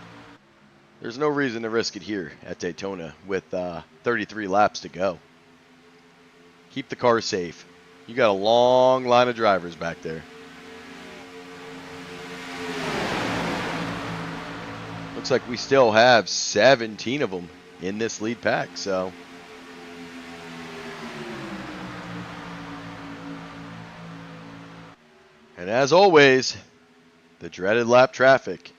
there's no reason to risk it here at Daytona with 33 laps to go. Keep the car safe. You got a long line of drivers back there. Looks like we still have 17 of them in this lead pack, so. And as always, the dreaded lap traffic.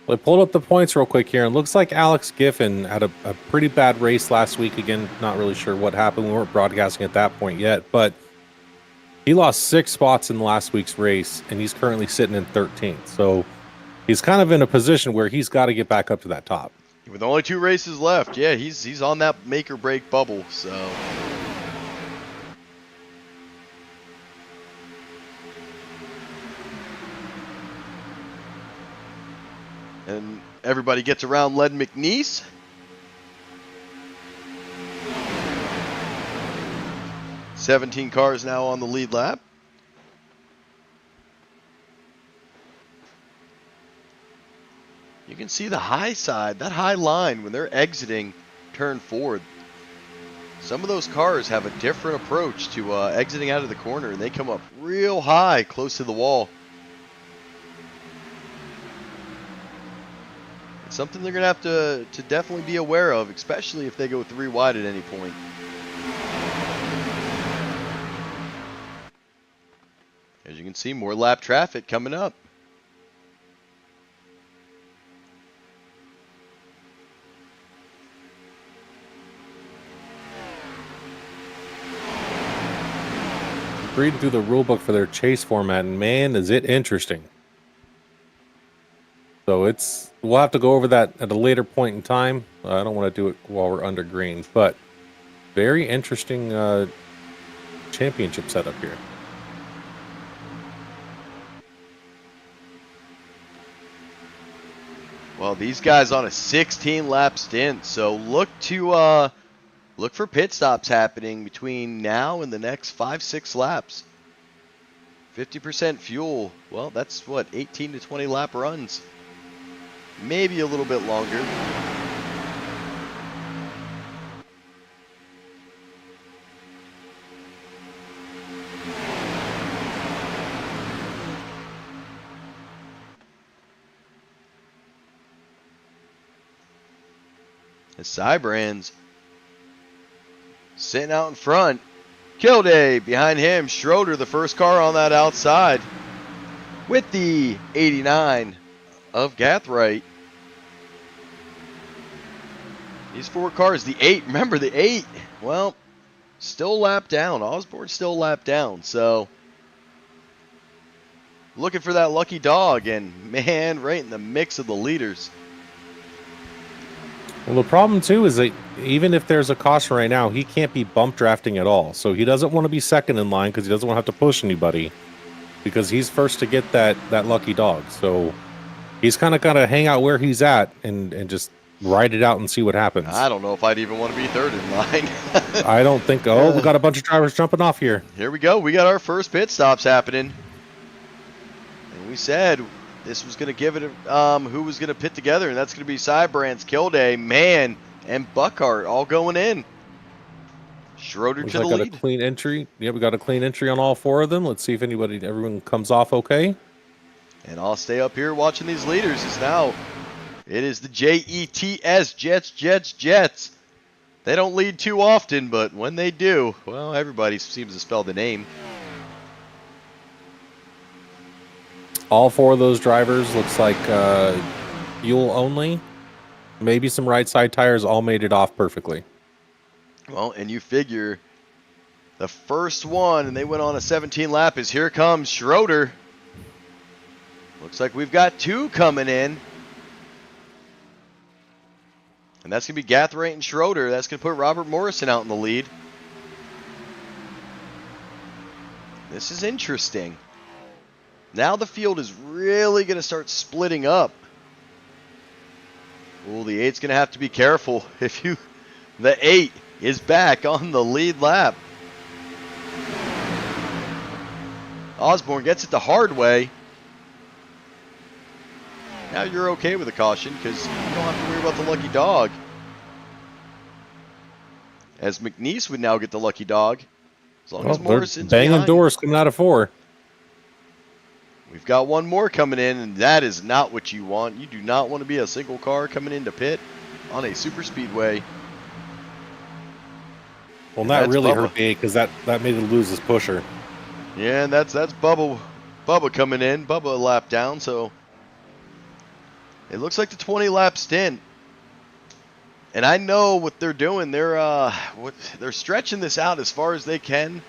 Well, I pulled up the points real quick here, and looks like Alex Giffen had a pretty bad race last week. Again, not really sure what happened. We weren't broadcasting at that point yet, but he lost 6 spots in last week's race, and he's currently sitting in 13th. So he's kind of in a position where he's got to get back up to that top. With only 2 races left, yeah, he's on that make or break bubble, so. And everybody gets around Len McNeese. "17 cars now on the lead lap. You can see the high side, that high line when they're exiting turn 4. Some of those cars have a different approach to exiting out of the corner, and they come up real high close to the wall. It's something they're going to have to definitely be aware of, especially if they go 3 wide at any point. As you can see, more lap traffic coming up. Reading through the rule book for their chase format, and man, is it interesting. So we'll have to go over that at a later point in time. I don't want to do it while we're under green, but very interesting championship setup here. Well, these guys on a 16-lap stint, so look for pit stops happening between now and the next 5-6 laps. 50% fuel. Well, that's what, 18 to 20 lap runs. Maybe a little bit longer. The Cybrands sitting out in front. Kilday behind him. Schroeder, the first car on that outside, with the 89 of Gathright. These 4 cars, the 8, remember the 8, well, still lap down. Osborne's still lap down, so looking for that lucky dog, and man, right in the mix of the leaders. Well, the problem too is that even if there's a caution right now, he can't be bump drafting at all. So he doesn't want to be second in line because he doesn't want to have to push anybody, because he's first to get that lucky dog. So he's kind of got to hang out where he's at and just ride it out and see what happens. I don't know if I'd even want to be third in line. I don't think. Oh, we got a bunch of drivers jumping off here. Here we go. We got our first pit stops happening. And we said this was going to give it who was going to pit together, and that's going to be Cybrands, Kilday, Man, and Buckhart all going in. Schroeder Looks to the like lead. Got a clean entry. Yeah, we got a clean entry on all 4 of them. Let's see if everyone comes off okay. And I'll stay up here watching these leaders. It is the Jets, Jets. They don't lead too often, but when they do, well, everybody seems to spell the name. All 4 of those drivers looks like fuel only. Maybe some right side tires, all made it off perfectly. Well, and you figure the first one, and they went on a 17 lap, is here comes Schroeder. Looks like we've got 2 coming in. And that's going to be Gathright and Schroeder. That's going to put Robert Morrison out in the lead. This is interesting. Now the field is really going to start splitting up. Well, the 8's going to have to be careful. The 8 is back on the lead lap. Osborne gets it the hard way. Now you're okay with a caution because you don't have to worry about the lucky dog. As McNeese would now get the lucky dog. As long as Morrison's banging behind. doors coming out of 4. We've got one more coming in, and that is not what you want. You do not want to be a single car coming into pit on a super speedway. Well, that really hurt me because that made him lose his pusher. Yeah, and that's Bubba coming in. Bubba a lap down, so it looks like the 20 lap stint. And I know what they're doing. They're stretching this out as far as they can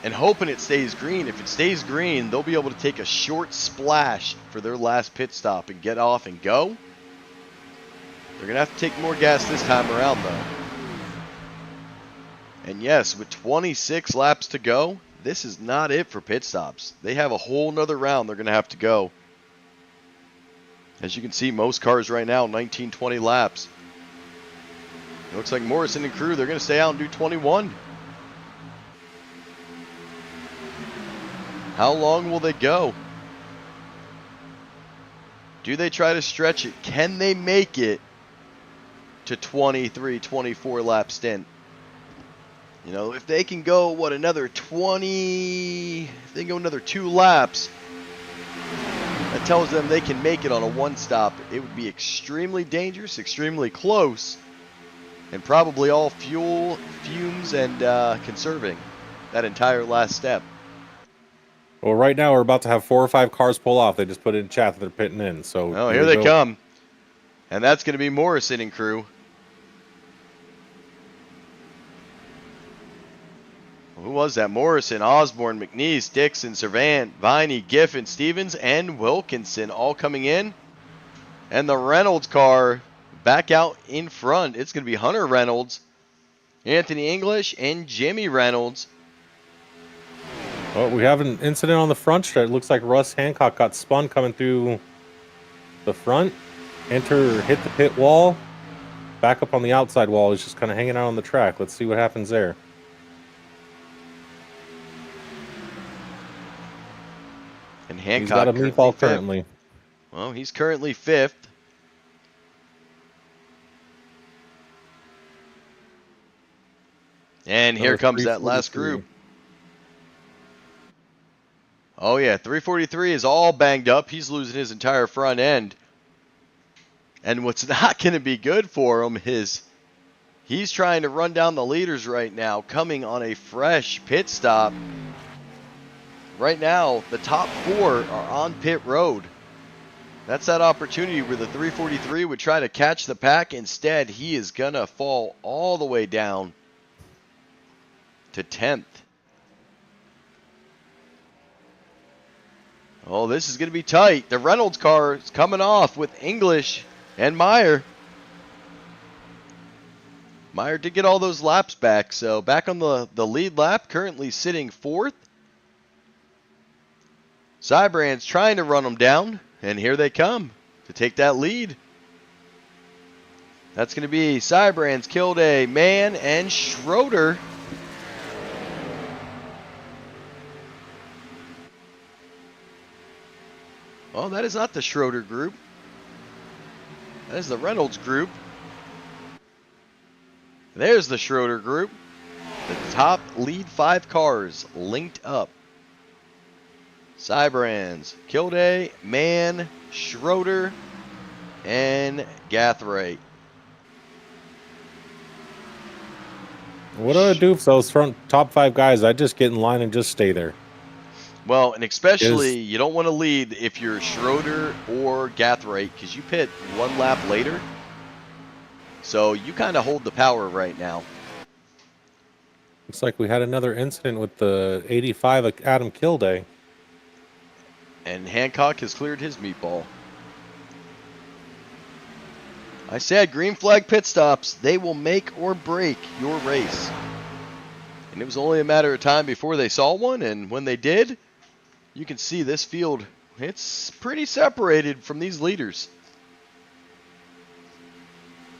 and hoping it stays green. If it stays green, they'll be able to take a short splash for their last pit stop and get off and go. They're going to have to take more gas this time around, though. And yes, with 26 laps to go, this is not it for pit stops. They have a whole nother round they're going to have to go. As you can see, most cars right now, 19, 20 laps. It looks like Morrison and crew, they're going to stay out and do 21. How long will they go? Do they try to stretch it? Can they make it to 23, 24 lap stint? You know, if they can go, another 20, if they go another 2 laps, that tells them they can make it on a one stop. It would be extremely dangerous, extremely close, and probably all fuel, fumes, and conserving that entire last step. Well, right now we're about to have 4 or 5 cars pull off. They just put in chat that they're pitting in. So oh, here they come. And that's going to be Morrison and crew. Who was that? Morrison, Osborne, McNeese, Dixon, Servant, Viney, Giffen, Stevens, and Wilkinson all coming in. And the Reynolds car back out in front. It's going to be Hunter Reynolds, Anthony English, and Jimmy Reynolds. Well, we have an incident on the front stretch. It looks like Russ Hancock got spun coming through the front. Hit the pit wall. Back up on the outside wall. He's just kind of hanging out on the track. Let's see what happens there. And Hancock he's got a meatball currently. Well, he's currently 5th. And here comes that last group. Oh, yeah, 343 is all banged up. He's losing his entire front end. And what's not going to be good for him is he's trying to run down the leaders right now, coming on a fresh pit stop. Right now, the top 4 are on pit road. That's that opportunity where the 343 would try to catch the pack. Instead, he is going to fall all the way down to 10th. Oh, this is going to be tight. The Reynolds car is coming off with English and Meyer. Meyer did get all those laps back, so back on the lead lap, currently sitting 4th. Cybrand's trying to run them down, and here they come to take that lead. That's going to be Cybrand's, Kilday, Mann, and Schroeder. Oh, that is not the Schroeder group. That is the Reynolds group. There's the Schroeder group. The top lead 5 cars linked up. Cybrands, Kilday, Mann, Schroeder, and Gathright. What do I do if those front top 5 guys? I just get in line and just stay there. Well, and especially you don't want to lead if you're Schroeder or Gathright because you pit 1 lap later. So you kind of hold the power right now. Looks like we had another incident with the 85 of Adam Kilday. And Hancock has cleared his meatball. I said green flag pit stops, they will make or break your race. And it was only a matter of time before they saw one, and when they did, you can see this field, it's pretty separated from these leaders.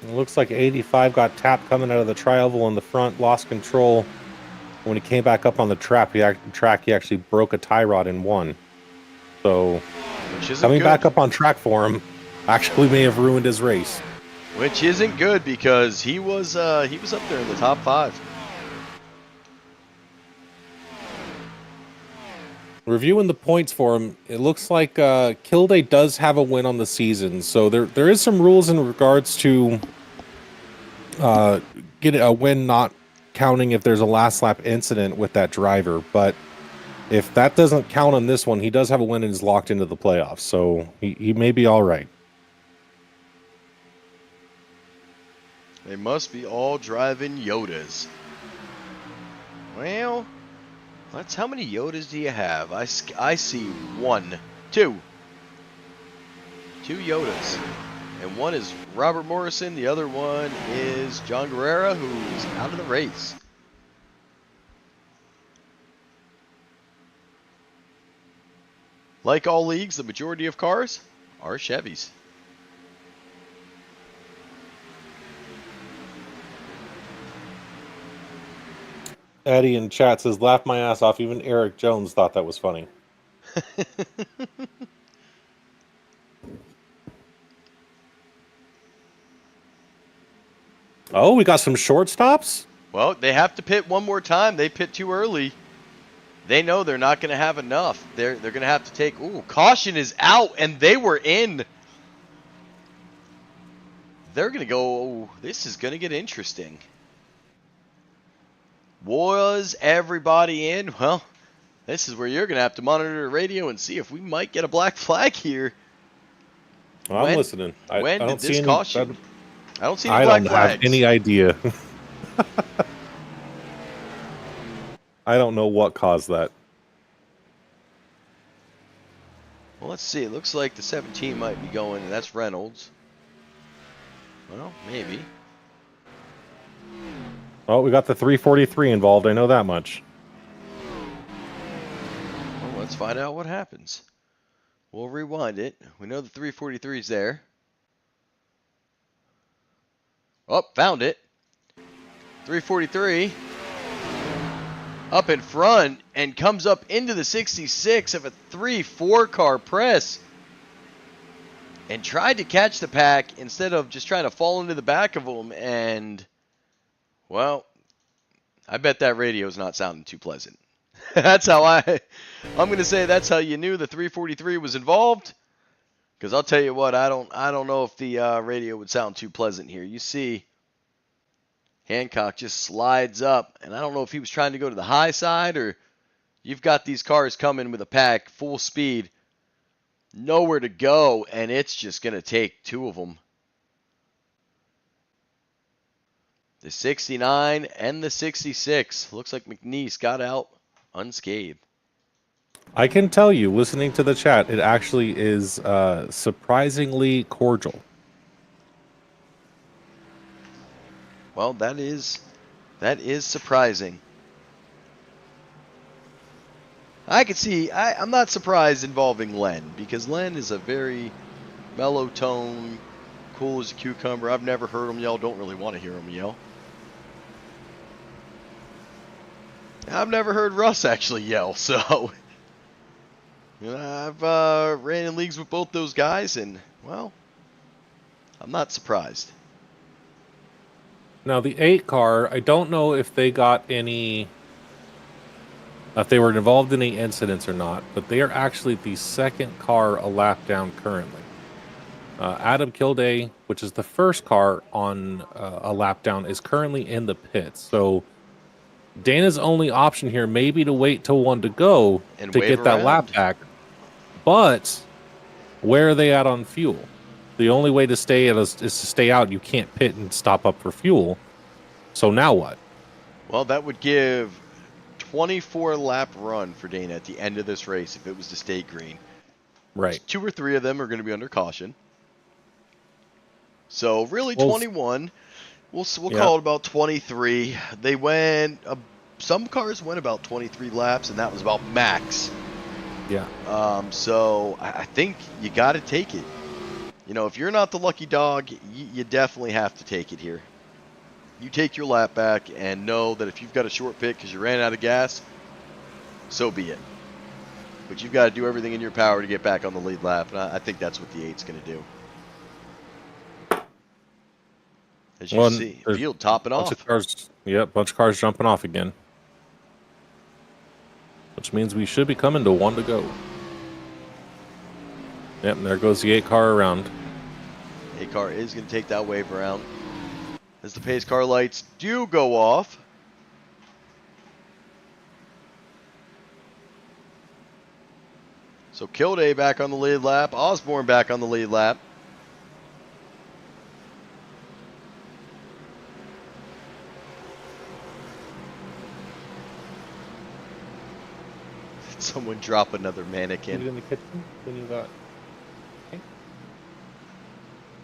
It looks like 85 got tapped coming out of the tri-oval in the front, lost control. When he came back up on the track, he actually broke a tie rod and won. So coming back up on track for him actually may have ruined his race. Which isn't good because he was up there in the top 5. Reviewing the points for him, it looks like Kilday does have a win on the season. So there is some rules in regards to get a win not counting if there's a last lap incident with that driver. But if that doesn't count on this one, he does have a win and is locked into the playoffs. So he may be all right. They must be all driving Yodas. Well, that's how many Yodas do you have? I see 1, 2. 2 Yodas. And one is Robert Morrison. The other one is John Guerrera, who's out of the race. Like all leagues, the majority of cars are Chevys. Eddie in chat says, laugh my ass off. Even Eric Jones thought that was funny. Oh, we got some shortstops? Well, they have to pit one more time. They pit too early. They know they're not going to have enough. They're going to have to take... Ooh, caution is out, and they were in. They're going to go... Oh, this is going to get interesting. Was everybody in? Well, this is where you're going to have to monitor the radio and see if we might get a black flag here. Well, I'm listening. I don't see any caution? I don't see any black flags. I don't have any idea. I don't know what caused that. Well, let's see. It looks like the 17 might be going, and that's Reynolds. Well, maybe. Oh, we got the 343 involved. I know that much. Well, let's find out what happens. We'll rewind it. We know the 343 is there. Oh, found it. 343 up in front and comes up into the 66 of a 3-4 car press and tried to catch the pack instead of just trying to fall into the back of them. And, well, I bet that radio's not sounding too pleasant. That's how I'm going to say that's how you knew the 343 was involved. Because I'll tell you what, I don't know if the radio would sound too pleasant here. You see, Hancock just slides up, and I don't know if he was trying to go to the high side or you've got these cars coming with a pack full speed, nowhere to go, and it's just going to take 2 of them. The 69 and the 66. Looks like McNeese got out unscathed. I can tell you, listening to the chat, it actually is surprisingly cordial. Well, that is surprising. I could see, I'm not surprised involving Len, because Len is a very mellow tone, cool as a cucumber. I've never heard him yell, don't really want to hear him yell. I've never heard Russ actually yell, so... You know, I've ran in leagues with both those guys, and, well, I'm not surprised. Now, the 8 car, I don't know if they got any... if they were involved in any incidents or not, but they are actually the 2nd car a lap down currently. Adam Kilday, which is the 1st car on a lap down, is currently in the pits. So Dana's only option here may be to wait till 1 to go and to get that lap back. But where are they at on fuel? The only way to stay is to stay out. You can't pit and stop up for fuel. So now what? Well, that would give 24 lap run for Dana at the end of this race if it was to stay green. Right. 2 or 3 of them are going to be under caution. So really Well, 21. We'll Yeah. call it about 23. They went. Some cars went about 23 laps, and that was about max. Yeah. So I think you got to take it. You know, if you're not the lucky dog, you definitely have to take it here. You take your lap back and know that if you've got a short pit because you ran out of gas, so be it. But you've got to do everything in your power to get back on the lead lap, and I think that's what the 8's going to do. As you Well, see, there's field topping bunch off. of cars. Yep, bunch of cars jumping off again. Which means we should be coming to 1 to go. Yep, and there goes the 8 car around. 8 car is going to take that wave around. As the pace car lights do go off. So Kilday back on the lead lap. Osborne back on the lead lap. Did someone drop another mannequin? In the kitchen when you got.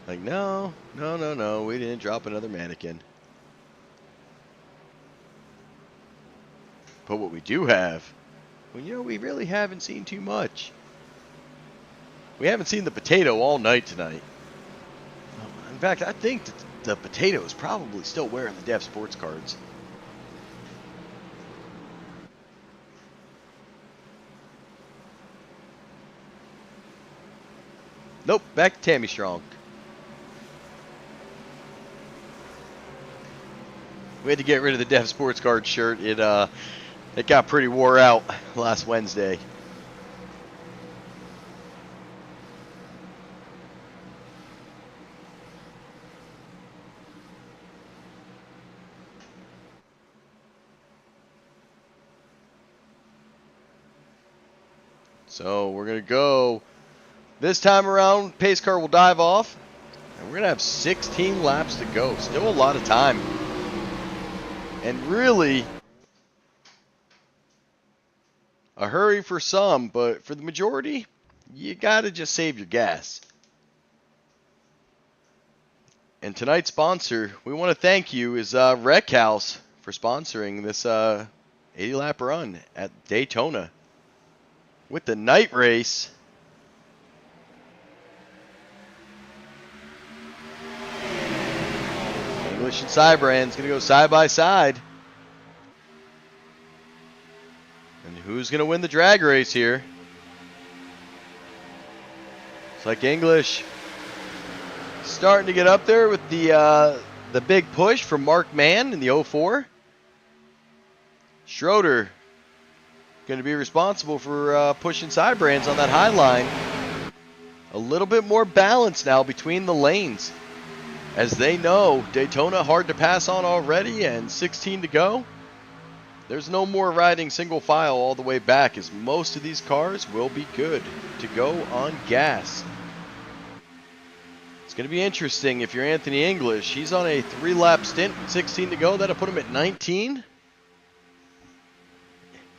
Like, no, we didn't drop another mannequin. But what we do have, well, you know, we really haven't seen too much. We haven't seen the potato all night tonight. In fact, I think that the potato is probably still wearing the Dev Sports cards. Nope, back to Tammy Strong. We had to get rid of the Dev Sports Card shirt. It got pretty wore out last Wednesday. So we're going to go. This time around, pace car will dive off. And we're going to have 16 laps to go. Still a lot of time. And really, a hurry for some, but for the majority, you got to just save your gas. And tonight's sponsor, we want to thank you, is Wreck House for sponsoring this 80-lap run at Daytona. With the night race, English and Cybrand's going to go side by side. And who's going to win the drag race here? It's like English starting to get up there with the big push from Mark Mann in the 04. Schroeder going to be responsible for pushing Cybrands on that high line. A little bit more balance now between the lanes. As they know, Daytona hard to pass on already and 16 to go. There's no more riding single file all the way back, as most of these cars will be good to go on gas. It's going to be interesting if you're Anthony English. He's on a 3-lap stint with 16 to go. That'll put him at 19.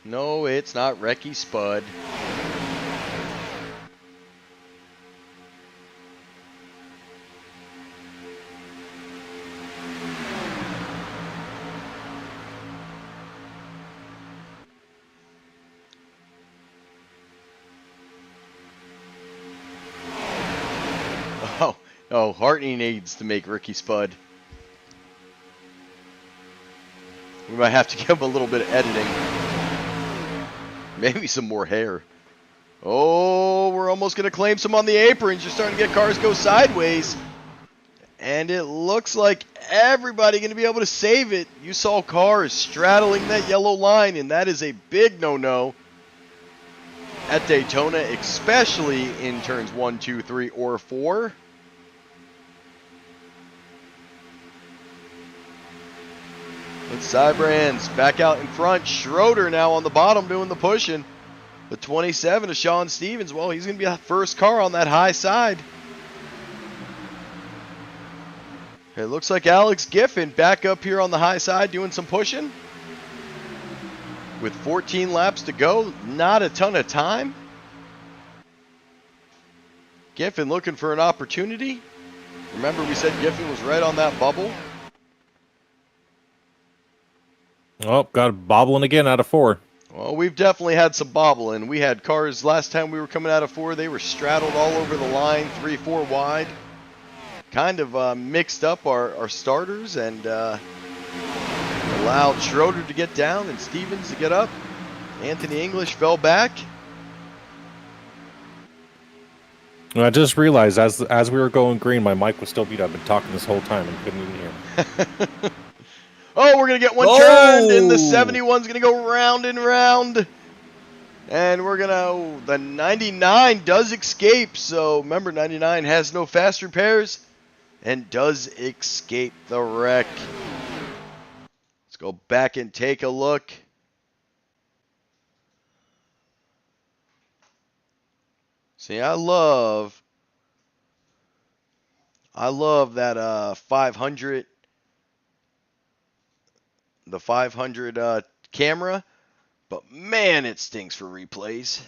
No, it's not Recky Spud. Oh, Hartney needs to make Ricky Spud. We might have to give him a little bit of editing. Maybe some more hair. Oh, we're almost going to claim some on the aprons. You're starting to get cars go sideways. And it looks like everybody going to be able to save it. You saw cars straddling that yellow line, and that is a big no-no at Daytona, especially in turns 1, 2, 3, or 4. With Cybrands back out in front. Schroeder now on the bottom doing the pushing. The 27 of Sean Stevens. Well, he's going to be the first car on that high side. It looks like Alex Giffen back up here on the high side doing some pushing. With 14 laps to go. Not a ton of time. Giffen looking for an opportunity. Remember we said Giffen was right on that bubble? Oh, got a bobbling again out of 4. Well, we've definitely had some bobbling. We had cars last time we were coming out of 4. They were straddled all over the line, 3, 4 wide. Kind of mixed up our starters and allowed Schroeder to get down and Stevens to get up. Anthony English fell back. I just realized as we were going green, my mic was still beat up. I've been talking this whole time and couldn't even hear me. Oh, we're going to get one turned, and the 71's going to go round and round. And we're going to... The 99 does escape. So, remember, 99 has no fast repairs and does escape the wreck. Let's go back and take a look. See, I love that 500... The 500 camera, but man, it stinks for replays.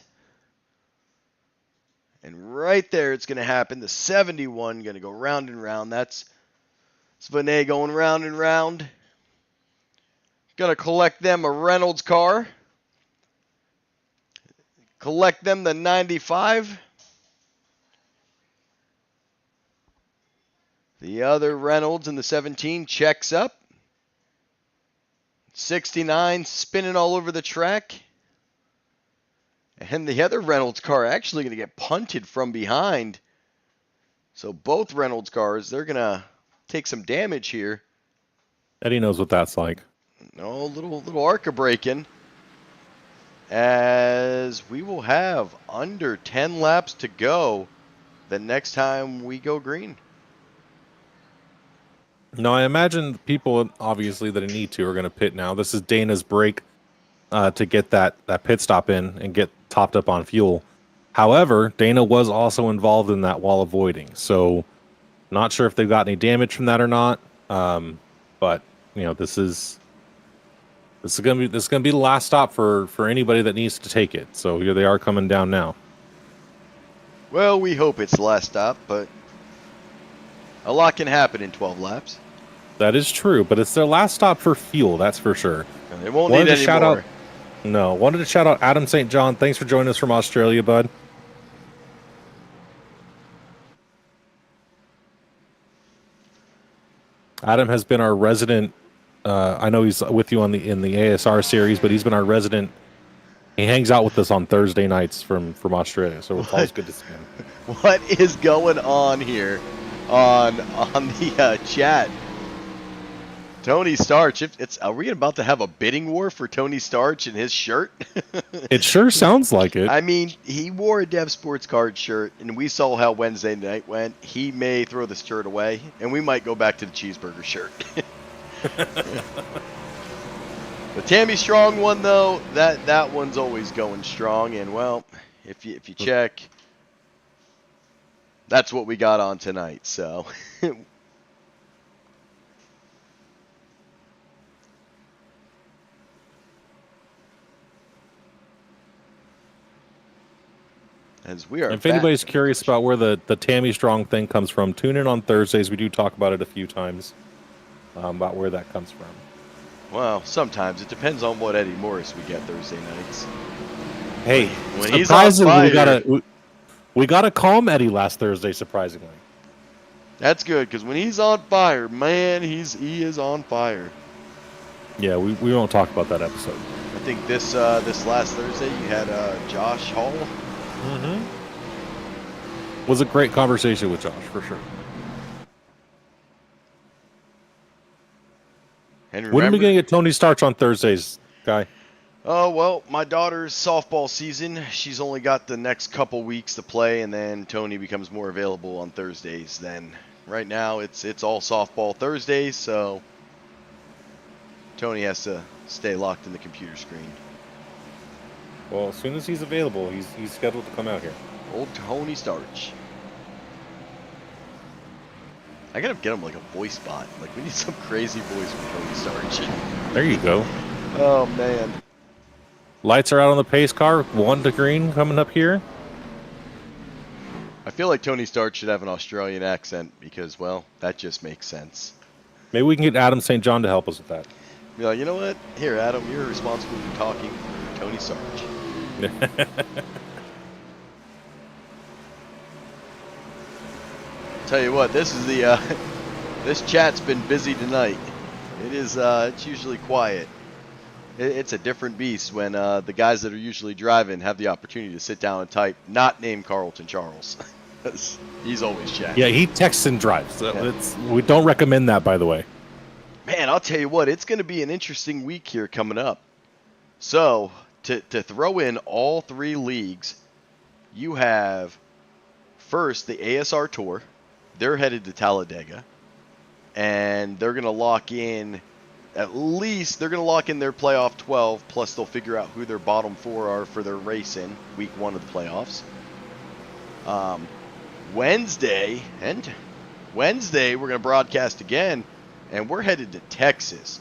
And right there, it's going to happen. The 71 going to go round and round. That's Svane going round and round. Going to collect them a Reynolds car. Collect them the 95. The other Reynolds in the 17 checks up. 69 spinning all over the track. And the other Reynolds car actually going to get punted from behind. So both Reynolds cars, they're going to take some damage here. Eddie knows what that's like. No, little ARCA break-in. As we will have under 10 laps to go the next time we go green. No, I imagine people, obviously, that need to are going to pit now. This is Dana's break to get that pit stop in and get topped up on fuel. However, Dana was also involved in that while avoiding. So, not sure if they've got any damage from that or not. But, you know, this is going to be the last stop for anybody that needs to take it. So, here they are coming down now. Well, we hope it's the last stop, but a lot can happen in 12 laps. That is true, but it's their last stop for fuel, that's for sure. And they won't need any more. Wanted to shout out Adam St. John. Thanks for joining us from Australia, bud. Adam has been our resident. I know he's with you in the ASR series, but he's been our resident. He hangs out with us on Thursday nights from Australia, so it's always good to see him. What is going on here on the chat? Tony Starch. Are we about to have a bidding war for Tony Starch and his shirt? It sure sounds like it. I mean, he wore a Dev Sports Card shirt, and we saw how Wednesday night went. He may throw the shirt away, and we might go back to the cheeseburger shirt. The Tammy Strong one, though, that one's always going strong. And, well, if you check, that's what we got on tonight. So, as we are. If anybody's curious about where the Tammy Strong thing comes from, tune in on Thursdays. We do talk about it a few times, about where that comes from. Well, sometimes it depends on what Eddie Morris we get Thursday nights. Hey, when he's on fire, we got a calm Eddie last Thursday, surprisingly. That's good, because when he's on fire, man, he is on fire. Yeah, we won't talk about that episode. I think this last Thursday you had Josh Hall. Mm-hmm. Was a great conversation with Josh, for sure. And when are we going to get Tony Starch on Thursdays, Guy? Oh, well, my daughter's softball season. She's only got the next couple weeks to play, and then Tony becomes more available on Thursdays. Then right now it's all softball Thursdays, so Tony has to stay locked in the computer screen. Well, as soon as he's available, he's scheduled to come out here. Old Tony Starch. I gotta get him like a voice bot. Like, we need some crazy voice from Tony Starch. There you go. Oh, man. Lights are out on the pace car. 1 to green coming up here. feel like Tony Stark should have an Australian accent because, well, that just makes sense. Maybe we can get Adam St. John to help us with that. Be like, you know what? Here, Adam, you're responsible for talking for Tony Stark. Tell you what, this is the this chat's been busy tonight. It is it's usually quiet. It's a different beast when the guys that are usually driving have the opportunity to sit down and type, not named Carlton Charles. He's always chatting. Yeah, he texts and drives. So Yeah. we don't recommend that, by the way. Man, I'll tell you what, it's going to be an interesting week here coming up. So, to throw in all three leagues, you have first the ASR Tour. They're headed to Talladega, and they're going to lock in at least, they're going to lock in their playoff 12, plus they'll figure out who their bottom 4 are for their race in week 1 of the playoffs. Wednesday, we're going to broadcast again, and we're headed to Texas.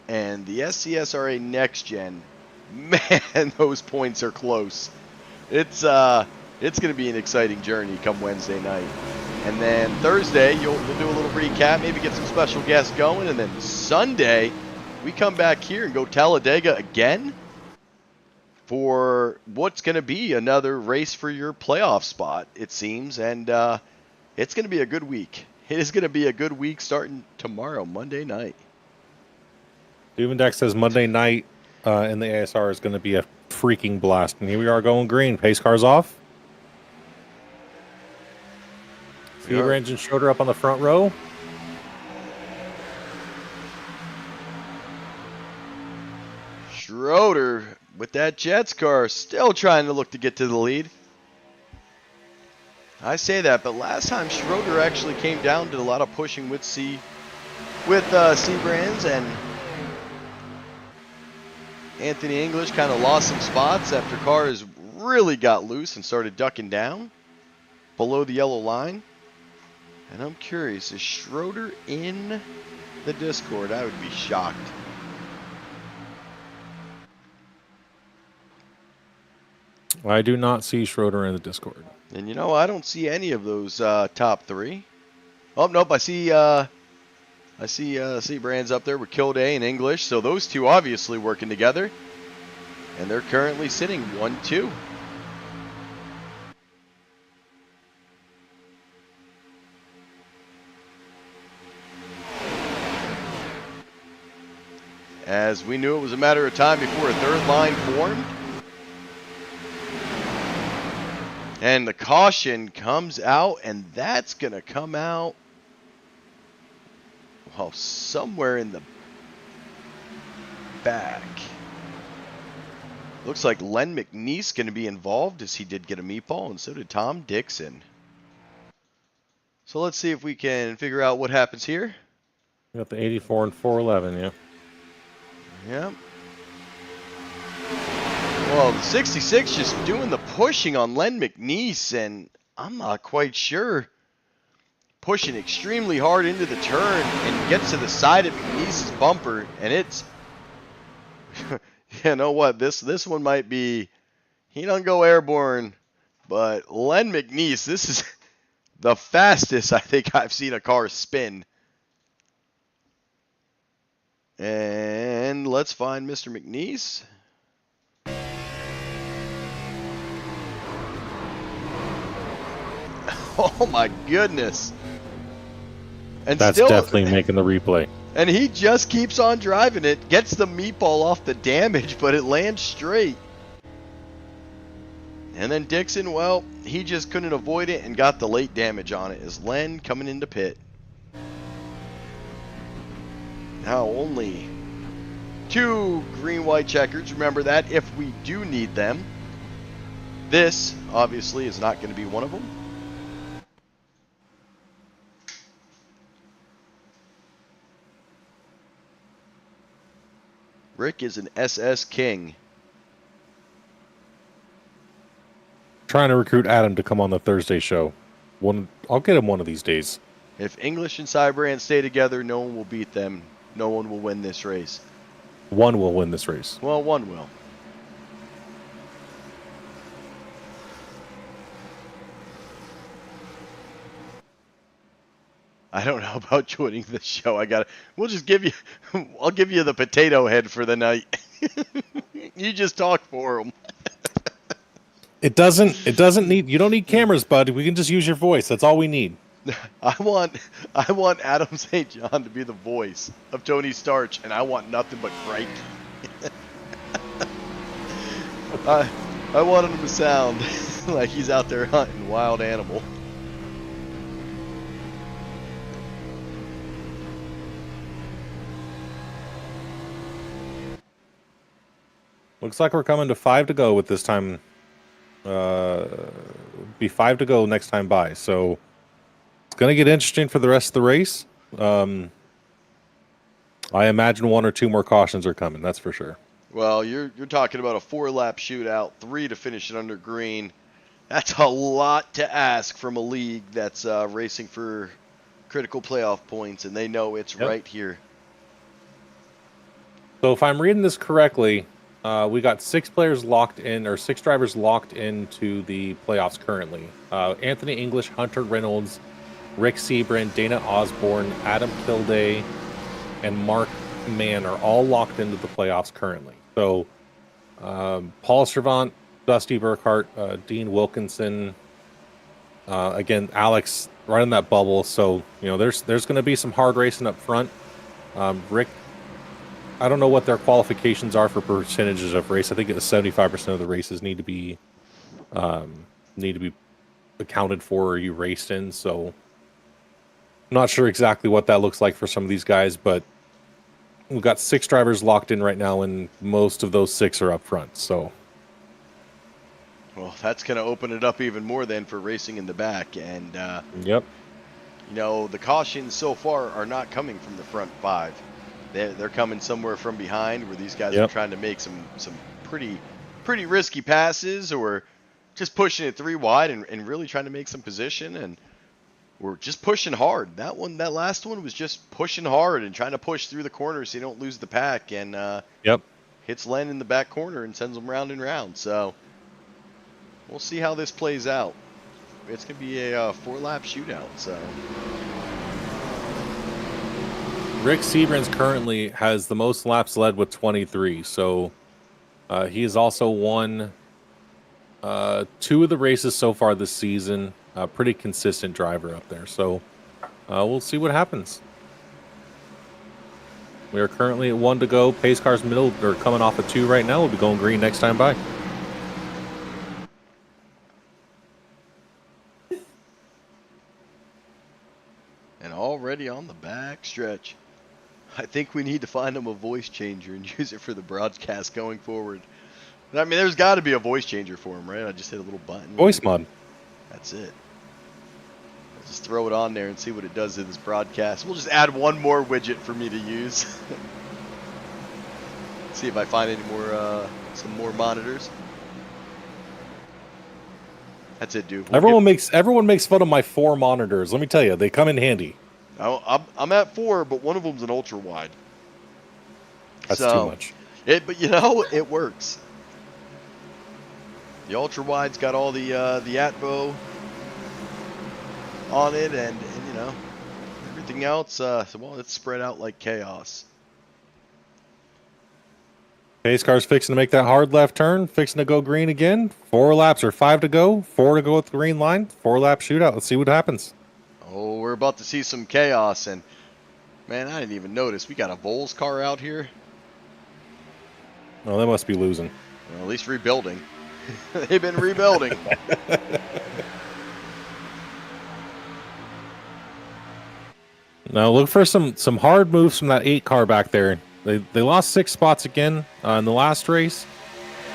And the SCSRA Next Gen, man, those points are close. It's going to be an exciting journey come Wednesday night. And then Thursday, we'll do a little recap, maybe get some special guests going. And then Sunday, we come back here and go Talladega again for what's going to be another race for your playoff spot, it seems. And it's going to be a good week. It is going to be a good week starting tomorrow, Monday night. Duvendeck says Monday night in the ASR is going to be a freaking blast. And here we are going green. Pace cars off. Range and Schroeder up on the front row. Schroeder with that Jets car still trying to look to get to the lead. I say that, but last time Schroeder actually came down, did a lot of pushing with C Brands, and Anthony English kind of lost some spots after cars really got loose and started ducking down below the yellow line. And I'm curious, is Schroeder in the Discord? I would be shocked. I do not see Schroeder in the Discord. And you know, I don't see any of those top 3. Oh, nope, I see C Brands up there with Kilday and English. So those two obviously working together. And they're currently sitting 1-2. As we knew it was a matter of time before a third line formed. And the caution comes out, and that's going to come out, well, somewhere in the back. Looks like Len McNeese going to be involved, as he did get a meatball, and so did Tom Dixon. So let's see if we can figure out what happens here. We got the 84 and 411, yeah. Yep. Well, the 66 just doing the pushing on Len McNeese, and I'm not quite sure. Pushing extremely hard into the turn and gets to the side of McNeese's bumper, and it's... you know what? This one might be... He don't go airborne, but Len McNeese, this is the fastest I think I've seen a car spin. And let's find Mr. McNeese. Oh my goodness. And that's still, definitely making the replay. And he just keeps on driving it, gets the meatball off the damage, but it lands straight. And then Dixon, well, he just couldn't avoid it and got the late damage on it as Len coming into pit. Now only 2 green-white checkers. Remember that if we do need them. This, obviously, is not going to be one of them. Rick is an SS King. Trying to recruit Adam to come on the Thursday show. I'll get him one of these days. If English and Cybrand stay together, no one will beat them. No one will win this race. One will win this race. Well, one will. I don't know about joining the show. We'll just give you, I'll give you the potato head for the night. You just talk for him. It doesn't need, you don't need cameras, bud. We can just use your voice. That's all we need. I want Adam St. John to be the voice of Tony Starch, and I want nothing but Crikey. I want him to sound like he's out there hunting wild animal. Looks like we're coming to 5 to go with this time. Be 5 to go next time by. So it's going to get interesting for the rest of the race. I imagine 1 or 2 more cautions are coming. That's for sure. Well, you're talking about a 4-lap shootout, 3 to finish it under green. That's a lot to ask from a league that's racing for critical playoff points, and they know it's right here. So if I'm reading this correctly, we got 6 players locked in, or 6 drivers locked into the playoffs currently. Anthony English, Hunter Reynolds, Rick Sebring, Dana Osborne, Adam Kilday, and Mark Mann are all locked into the playoffs currently. So Paul Servant, Dusty Burkhart, Dean Wilkinson, again, Alex right in that bubble. So, there's going to be some hard racing up front. Rick, I don't know what their qualifications are for percentages of race. I think it's 75% of the races need to be accounted for or you raced in. So I'm not sure exactly what that looks like for some of these guys, but we've got 6 drivers locked in right now, and most of those 6 are up front. So, well, that's going to open it up even more then for racing in the back. And yep, the cautions so far are not coming from the front 5. They're coming somewhere from behind, where these guys are trying to make some pretty risky passes, or just pushing it 3 wide and really trying to make some position. And we're just pushing hard. That last one was just pushing hard and trying to push through the corner so you don't lose the pack. And hits Len in the back corner and sends them round and round. So we'll see how this plays out. It's going to be a 4-lap shootout. So Rick Sebring currently has the most laps led with 23. So he has also won 2 of the races so far this season. A pretty consistent driver up there. So we'll see what happens. We are currently at 1 to go. Pace cars middle, they're coming off of 2 right now. We'll be going green next time by. And already on the back stretch. I think we need to find him a voice changer and use it for the broadcast going forward. I mean, there's got to be a voice changer for him, right? I just hit a little button. Voice mod. That's it. I'll just throw it on there and see what it does to this broadcast. We'll just add 1 more widget for me to use. See if I find any more, some more monitors. That's it, dude. Everyone makes fun of my 4 monitors. Let me tell you, they come in handy. I'm at 4, but one of them's an ultra wide. That's too much. But it works. The ultra wide's got all the ATVO on it, and everything else. Well, it's spread out like chaos. Pace car's fixing to make that hard left turn, fixing to go green again. 4 laps or 5 to go. 4 to go with the green line. 4-lap shootout. Let's see what happens. Oh, we're about to see some chaos, and man, I didn't even notice. We got a Vols car out here. Well, they must be losing. Well, at least rebuilding. They've been rebuilding. Now look for some hard moves from that 8 car back there. They lost 6 spots again in the last race,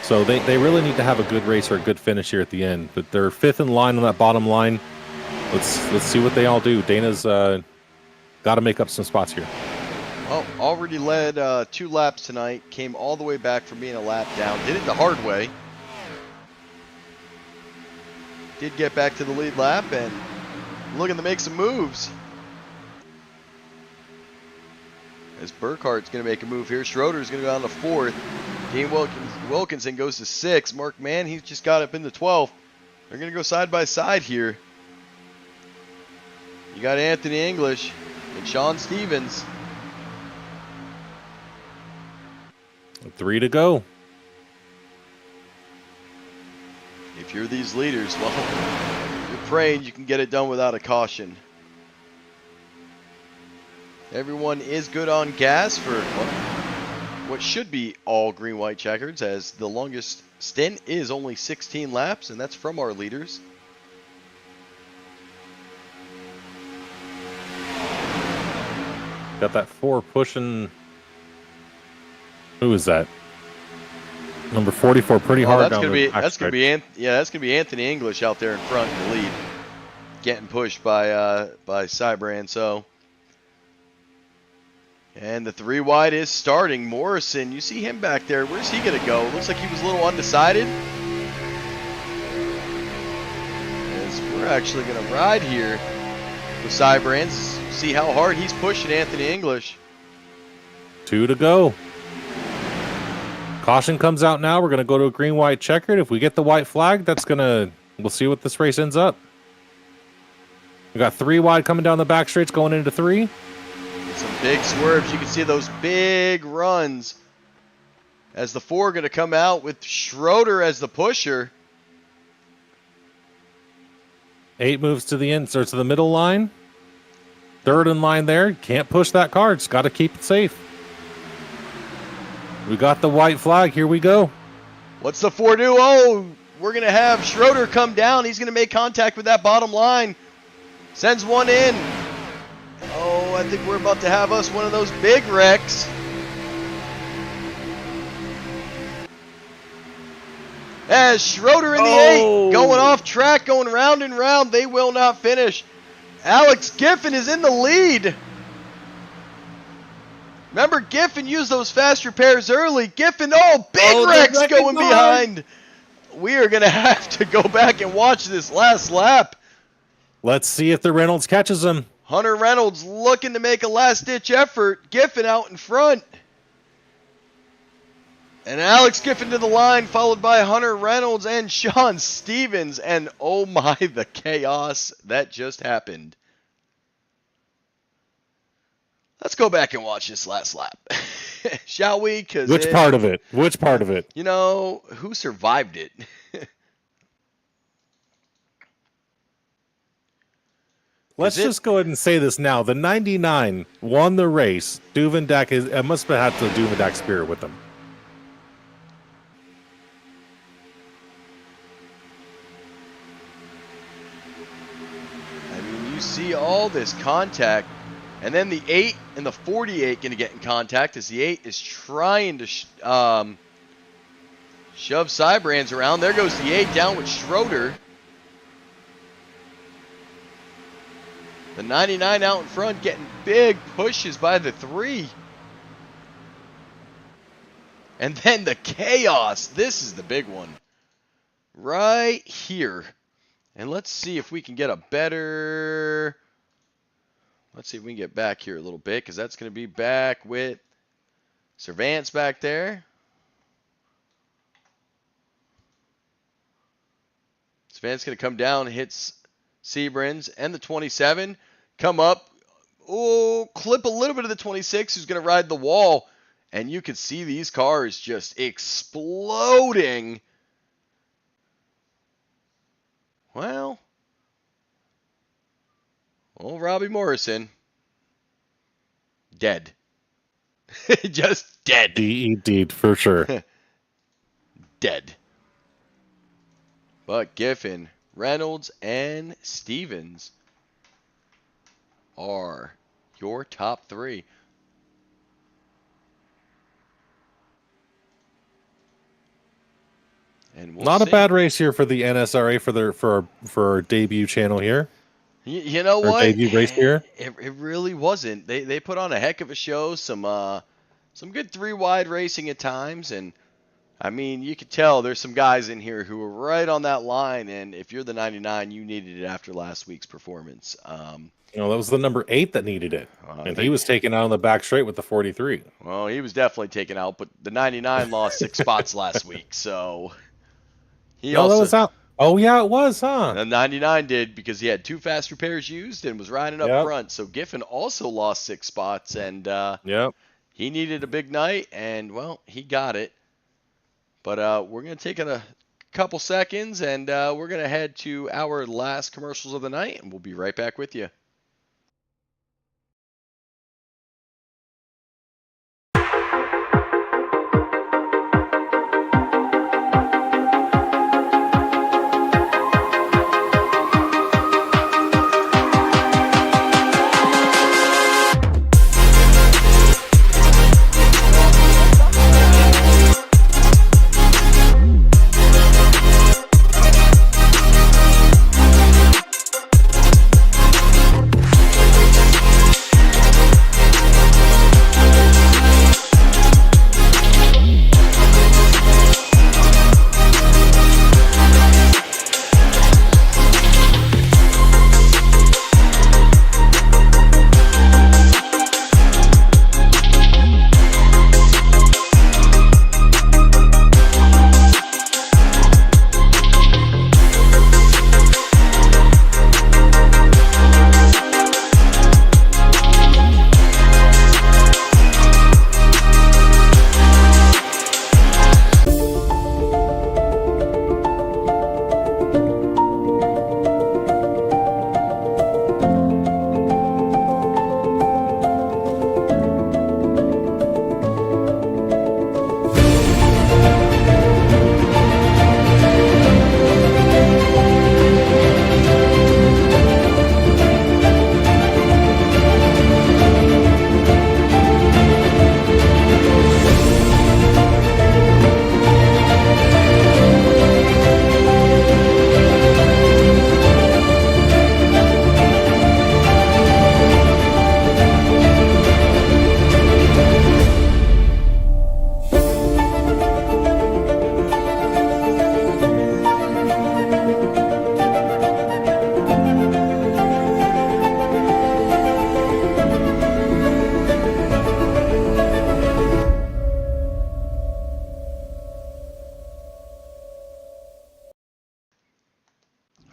so they really need to have a good race or a good finish here at the end. But they're 5th in line on that bottom line. Let's see what they all do. Dana's got to make up some spots here. Well, already led 2 laps tonight. Came all the way back from being a lap down. Did it the hard way. Did get back to the lead lap and looking to make some moves. As Burkhart's going to make a move here. Schroeder's going to go down to 4th. Dean Wilkinson goes to 6th. Mark Mann, he's just got up into 12th. They're going to go side by side here. You got Anthony English and Sean Stevens. 3 to go. If you're these leaders, well, you're praying you can get it done without a caution. Everyone is good on gas for what should be all green-white checkers, as the longest stint is only 16 laps, and that's from our leaders. Got that 4 pushing. Who is that? Number 44, pretty hard That's down gonna the be that's gonna backstretch. be that's gonna be Anthony English out there in front in the lead, getting pushed by Cybran. So, and the 3 wide is starting. Morrison, you see him back there. Where's he gonna go? Looks like he was a little undecided. As we're actually gonna ride here with Cybran, see how hard he's pushing Anthony English. 2 to go. Caution comes out now. We're going to go to a green-white checkered. If we get the white flag, we'll see what this race ends up. We got 3 wide coming down the back straights going into 3. Some big swerves. You can see those big runs as the 4 going to come out with Schroeder as the pusher. 8 moves to the end, or to the middle line. 3rd in line there. Can't push that car. Just got to keep it safe. We got the white flag. Here we go. What's the 4 do? Oh, we're going to have Schroeder come down. He's going to make contact with that bottom line. Sends one in. Oh, I think we're about to have us one of those big wrecks. As Schroeder in the 8, going off track, going round and round. They will not finish. Alex Giffen is in the lead. Remember, Giffen used those fast repairs early. Giffen, big wrecks going behind. We are going to have to go back and watch this last lap. Let's see if the Reynolds catches him. Hunter Reynolds looking to make a last-ditch effort. Giffen out in front. And Alex Giffen to the line, followed by Hunter Reynolds and Sean Stevens. And oh my, the chaos that just happened. Let's go back and watch this last lap, shall we? Which part of it? Which part of it? You know, who survived it? Let's just go ahead and say this now. The 99 won the race. Duvendak must have had the Duvendak spirit with him. I mean, you see all this contact. And then the 8 and the 48 going to get in contact as the 8 is trying to shove Cybrands around. There goes the 8 down with Schroeder. The 99 out in front getting big pushes by the 3. And then the chaos. This is the big one. Right here. And let's see if we can get a better... Let's see if we can get back here a little bit, because that's going to be back with Servance back there. Servance going to come down, hits Seabrins and the 27. Come up. Oh, clip a little bit of the 26, who's going to ride the wall. And you can see these cars just exploding. Well... Oh, Robbie Morrison. Dead. Just dead. Indeed, for sure. Dead. But Giffen, Reynolds, and Stevens are your top 3. And Not a bad race here for the NSRA for our debut channel here. You know Our what? debut race here. It really wasn't. They put on a heck of a show. Some good 3-wide racing at times, and I mean, you could tell there's some guys in here who were right on that line. And if you're the 99, you needed it after last week's performance. That was the number 8 that needed it, and he was taken out on the back straight with the 43. Well, he was definitely taken out, but the 99 lost 6 spots last week, so he that was Oh yeah, it was, huh? And 99 did because he had 2 fast repairs used and was riding up Yep. front. So Giffen also lost 6 spots, and Yep. he needed a big night, and well, he got it. But we're going to take a couple seconds, and we're going to head to our last commercials of the night, and we'll be right back with you.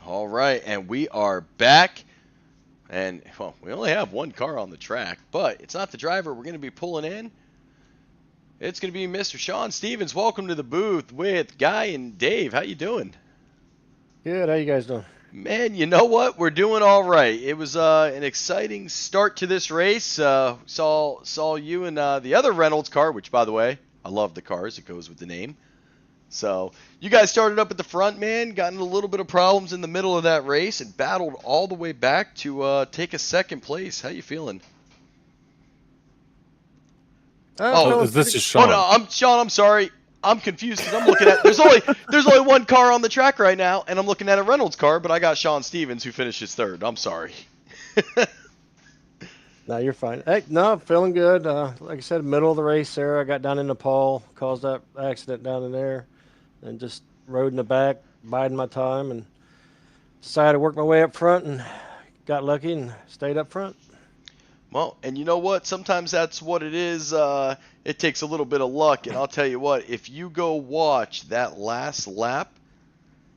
All right, and we are back. And, well, we only have one car on the track, but it's not the driver we're going to be pulling in. It's going to be Mr. Sean Stevens. Welcome to the booth with Guy and Dave. How you doing? Good. How you guys doing? Man, you know what? We're doing all right. It was an exciting start to this race. Saw you in the other Reynolds car, which, by the way, I love the cars. It goes with the name. So you guys started up at the front, man, got in a little bit of problems in the middle of that race and battled all the way back to take a second place. How you feeling? This is Sean. Oh no, I'm sorry. I'm confused because I'm looking at there's only one car on the track right now, and I'm looking at a Reynolds car, but I got Sean Stevens who finishes third. I'm sorry. No, you're fine. Hey, no, feeling good. Like I said, middle of the race there, I got down in Nepal, caused that accident down in there, and just rode in the back, biding my time, and decided to work my way up front, and got lucky and stayed up front. Well, and you know what? Sometimes that's what it is. It takes a little bit of luck, and I'll tell you what, if you go watch that last lap,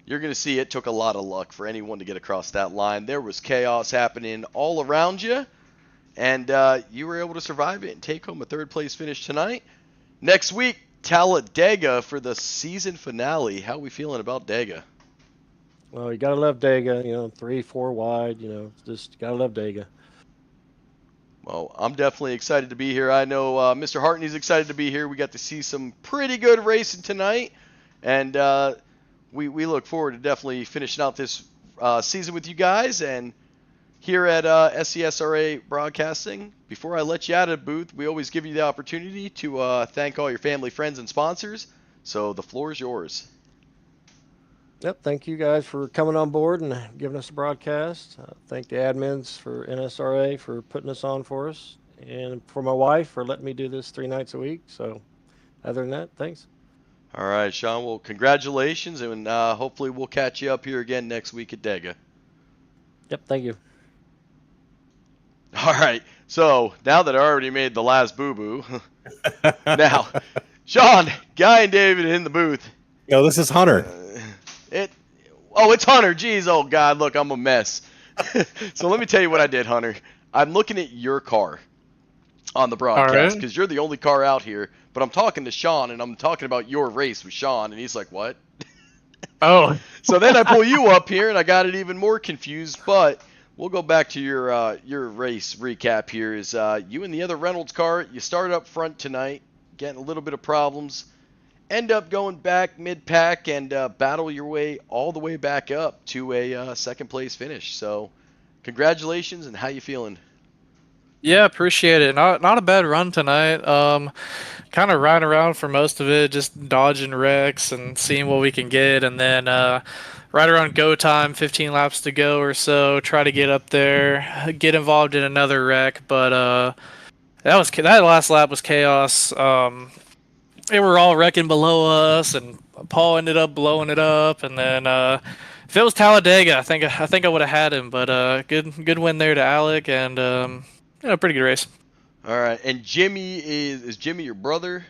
you're going to see it took a lot of luck for anyone to get across that line. There was chaos happening all around you, and you were able to survive it and take home a third-place finish tonight. Next week, Talladega for the season finale. How are we feeling about Dega? Well, you gotta love Dega. 3-4 wide. Just gotta love Dega. Well, I'm definitely excited to be here. I know Mr. Hartney's excited to be here. We got to see some pretty good racing tonight, and we look forward to definitely finishing out this season with you guys. And here at SCSRA Broadcasting, before I let you out of the booth, we always give you the opportunity to thank all your family, friends, and sponsors. So the floor is yours. Yep. Thank you guys for coming on board and giving us a broadcast. Thank the admins for NSRA for putting this on for us, and for my wife for letting me do this 3 nights a week. So other than that, thanks. All right, Sean. Well, congratulations, and hopefully we'll catch you up here again next week at Dega. Yep. Thank you. All right. So now that I already made the last boo-boo, now, Sean, Guy, and David in the booth. This is Hunter. Oh, it's Hunter. Jeez, oh God, look, I'm a mess. So let me tell you what I did, Hunter. I'm looking at your car on the All broadcast right. because you're the only car out here. But I'm talking to Sean, and I'm talking about your race with Sean, and he's like, "What?" Oh, So then I pull you up here, and I got it even more confused. But we'll go back to your race recap here. Is you and the other Reynolds car? You started up front tonight, getting a little bit of problems. End up going back mid-pack and battle your way all the way back up to a second place finish. So congratulations, and how you feeling? yeah, appreciate it. Not a bad run tonight. Kind of riding around for most of it, just dodging wrecks and seeing what we can get, and then right around go time, 15 laps to go or so, try to get up there, get involved in another wreck, but that last lap was chaos. They were all wrecking below us, and Paul ended up blowing it up, and then if it was Talladega, I think I would have had him, but good win there to Alec, and pretty good race. All right, and Jimmy is Jimmy your brother?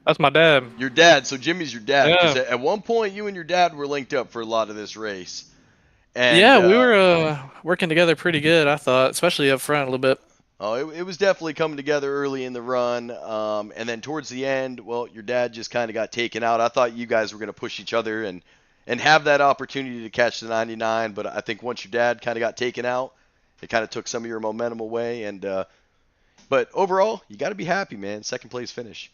That's my dad. Your dad. So Jimmy's your dad. Because Yeah. at one point you and your dad were linked up for a lot of this race. And Yeah, we were working together pretty good, I thought, especially up front a little bit. oh, it was definitely coming together early in the run. And then towards the end, well, your dad just kind of got taken out. I thought you guys were going to push each other and have that opportunity to catch the 99. But I think once your dad kind of got taken out, it kind of took some of your momentum away. And but overall, you got to be happy, man. Second place finish.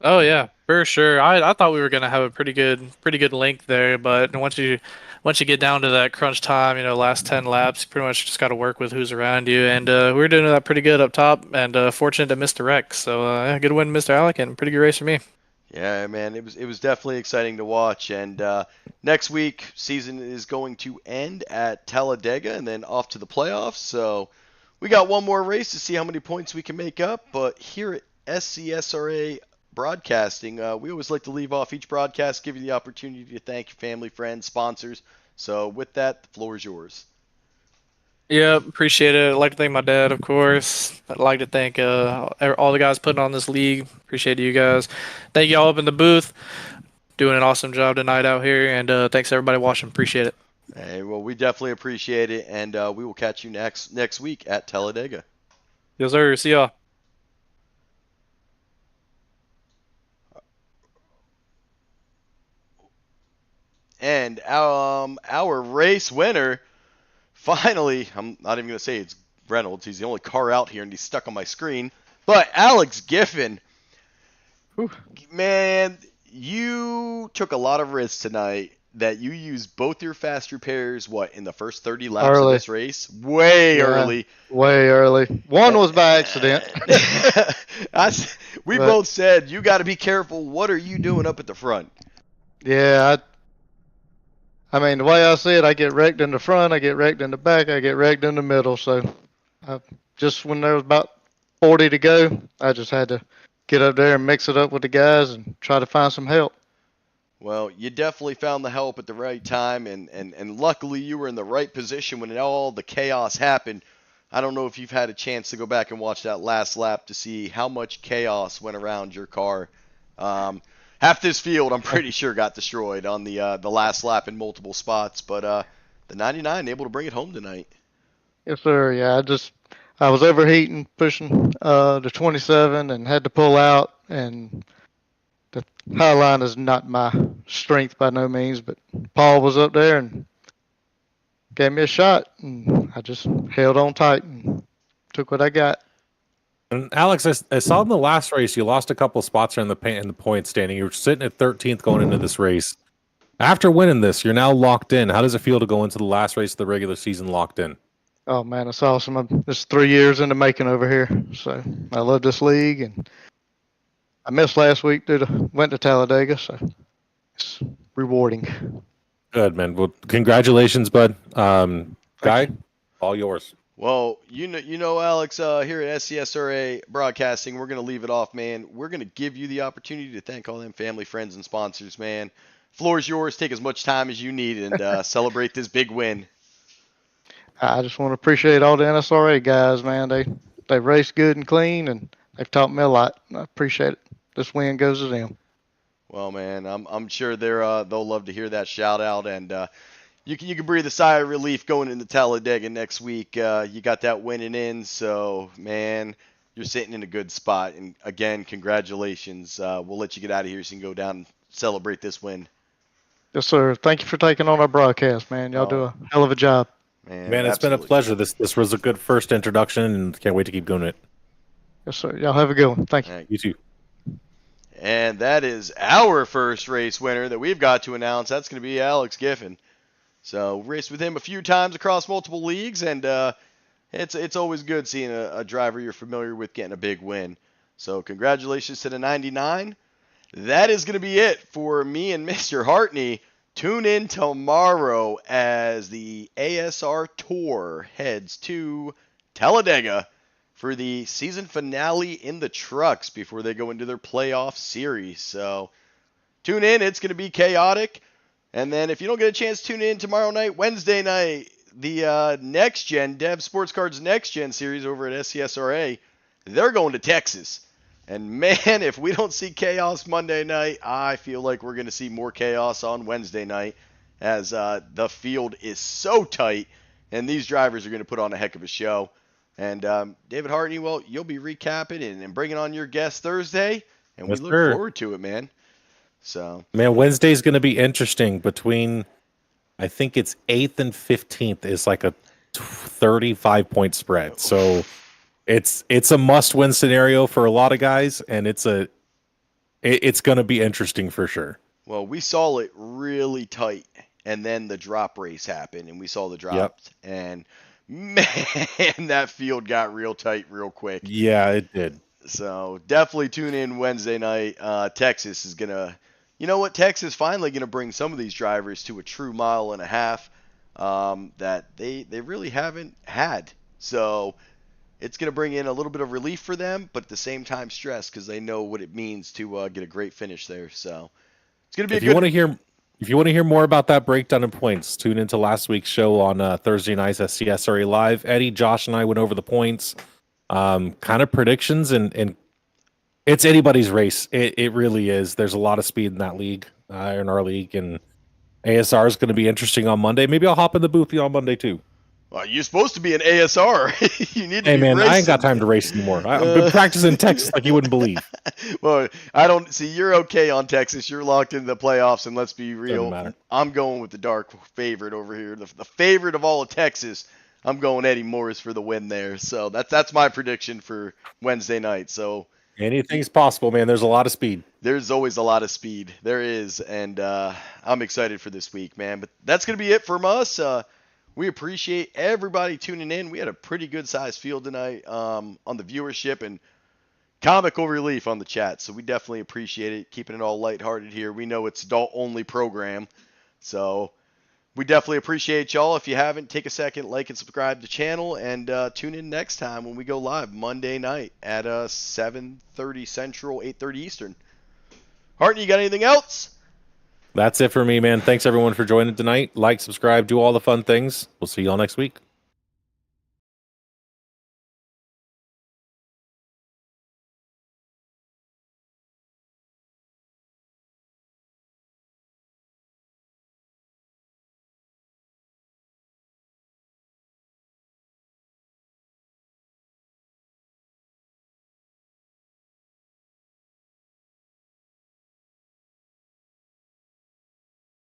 Oh yeah, for sure. I thought we were gonna have a pretty good link there, but once you get down to that crunch time, last 10 laps, you pretty much just got to work with who's around you, and we were doing that pretty good up top, and fortunate to miss the wreck. So yeah, good win, Mr. Alec, and pretty good race for me. Yeah, man, it was definitely exciting to watch. And next week, season is going to end at Talladega, and then off to the playoffs. So we got one more race to see how many points we can make up. But here at SCSRA Broadcasting, we always like to leave off each broadcast, give you the opportunity to thank your family, friends, sponsors. So with that, the floor is yours. Yeah, appreciate it. I'd like to thank my dad, of course. I'd like to thank all the guys putting on this league. Appreciate you guys. Thank you all up in the booth. Doing an awesome job tonight out here, and thanks everybody watching. Appreciate it. Hey, well, we definitely appreciate it, and we will catch you next week at Talladega. Yes, sir. See y'all. And our race winner, finally, I'm not even going to say it's Reynolds. He's the only car out here, and he's stuck on my screen. But Alex Giffen, Whew. man, you took a lot of risks tonight that you used both your fast repairs, in the first 30 laps of Early. this race? Way Yeah. early. Way early. One was by accident. We But- both said, you got to be careful. What are you doing up at the front? Yeah, I mean, the way I see it, I get wrecked in the front, I get wrecked in the back, I get wrecked in the middle. So just when there was about 40 to go, I just had to get up there and mix it up with the guys and try to find some help. Well, you definitely found the help at the right time, and luckily you were in the right position when all the chaos happened. I don't know if you've had a chance to go back and watch that last lap to see how much chaos went around your car. Half this field, I'm pretty sure, got destroyed on the last lap in multiple spots, but the 99 able to bring it home tonight. Yes, sir. Yeah, I was overheating, pushing the 27 and had to pull out. And the high line is not my strength by no means, but Paul was up there and gave me a shot, and I just held on tight and took what I got. And Alex, I saw in the last race you lost a couple spots in the point standing. You were sitting at 13th going into this race. After winning this, you're now locked in. How does it feel to go into the last race of the regular season locked in? Oh man, it's awesome. It's 3 years in the making over here, so I love this league. And I missed last week went to Talladega, so it's rewarding. Good, man. Well, congratulations, bud. Guy, all yours. Well, you know, Alex, here at SCSRA Broadcasting, we're going to leave it off, man. We're going to give you the opportunity to thank all them family, friends, and sponsors, man. Floor is yours. Take as much time as you need and celebrate this big win. I just want to appreciate all the NSRA guys, man. They race good and clean, and they've taught me a lot. I appreciate it. This win goes to them. Well, man, I'm sure they'll love to hear that shout out. And you can breathe a sigh of relief going into Talladega next week. You got that winning in, so man, you're sitting in a good spot. And again, congratulations. We'll let you get out of here so you can go down and celebrate this win. Yes, sir. Thank you for taking on our broadcast, man. Y'all do a hell of a job. Man, it's been a pleasure. This was a good first introduction, and can't wait to keep doing it. Yes, sir. Y'all have a good one. Thank you. Right. You too. And that is our first race winner that we've got to announce. That's going to be Alex Giffen. So raced with him a few times across multiple leagues, and it's always good seeing a driver you're familiar with getting a big win. So congratulations to the 99. That is going to be it for me and Mr. Hartney. Tune in tomorrow as the ASR Tour heads to Talladega for the season finale in the trucks before they go into their playoff series. So tune in. It's going to be chaotic. And then if you don't get a chance to tune in tomorrow night, Wednesday night, the Next Gen, Dev Sports Cards Next Gen series over at SCSRA, they're going to Texas. And man, if we don't see chaos Monday night, I feel like we're going to see more chaos on Wednesday night as the field is so tight and these drivers are going to put on a heck of a show. And David Hartney, well, you'll be recapping and bringing on your guest Thursday, and we look forward to it, man. So, man, Wednesday's going to be interesting. Between, I think it's 8th and 15th is like a 35-point spread. So it's a must-win scenario for a lot of guys, and it's going to be interesting for sure. Well, we saw it really tight, and then the drop race happened, and we saw the drops, and man, that field got real tight real quick. Yeah, it did. So definitely tune in Wednesday night. Texas is going to, you know what? Texas finally going to bring some of these drivers to a true mile and a half that they really haven't had. So it's going to bring in a little bit of relief for them, but at the same time stress because they know what it means to get a great finish there. So it's going to be If you want to hear more about that breakdown in points, tune into last week's show on Thursday nights at CSRA Live. Eddie, Josh, and I went over the points, kind of predictions, and it's anybody's race. It really is. There's a lot of speed in that league, in our league, and ASR is going to be interesting on Monday. Maybe I'll hop in the booth on Monday too. Well, you're supposed to be an ASR. You need to Hey, be man, racing. I ain't got time to race anymore. I've been practicing Texas like you wouldn't believe. Well, I don't see you're okay on Texas. You're locked into the playoffs, and let's be real. Doesn't matter. I'm going with the dark favorite over here, the favorite of all of Texas. I'm going Eddie Morris for the win there. So that's my prediction for Wednesday night. So anything's possible, man. There's a lot of speed. there's always a lot of speed. There is, and I'm excited for this week, man. But that's gonna be it from us. We appreciate everybody tuning in. We had a pretty good sized field tonight on the viewership and comical relief on the chat. So we definitely appreciate it. Keeping it all lighthearted here. We know it's adult only program. So we definitely appreciate y'all. If you haven't, take a second, like and subscribe to the channel, and tune in next time when we go live Monday night at 7:30 Central, 8:30 Eastern. Hartney, you got anything else? That's it for me, man. Thanks everyone for joining tonight. Like, subscribe, do all the fun things. We'll see y'all next week.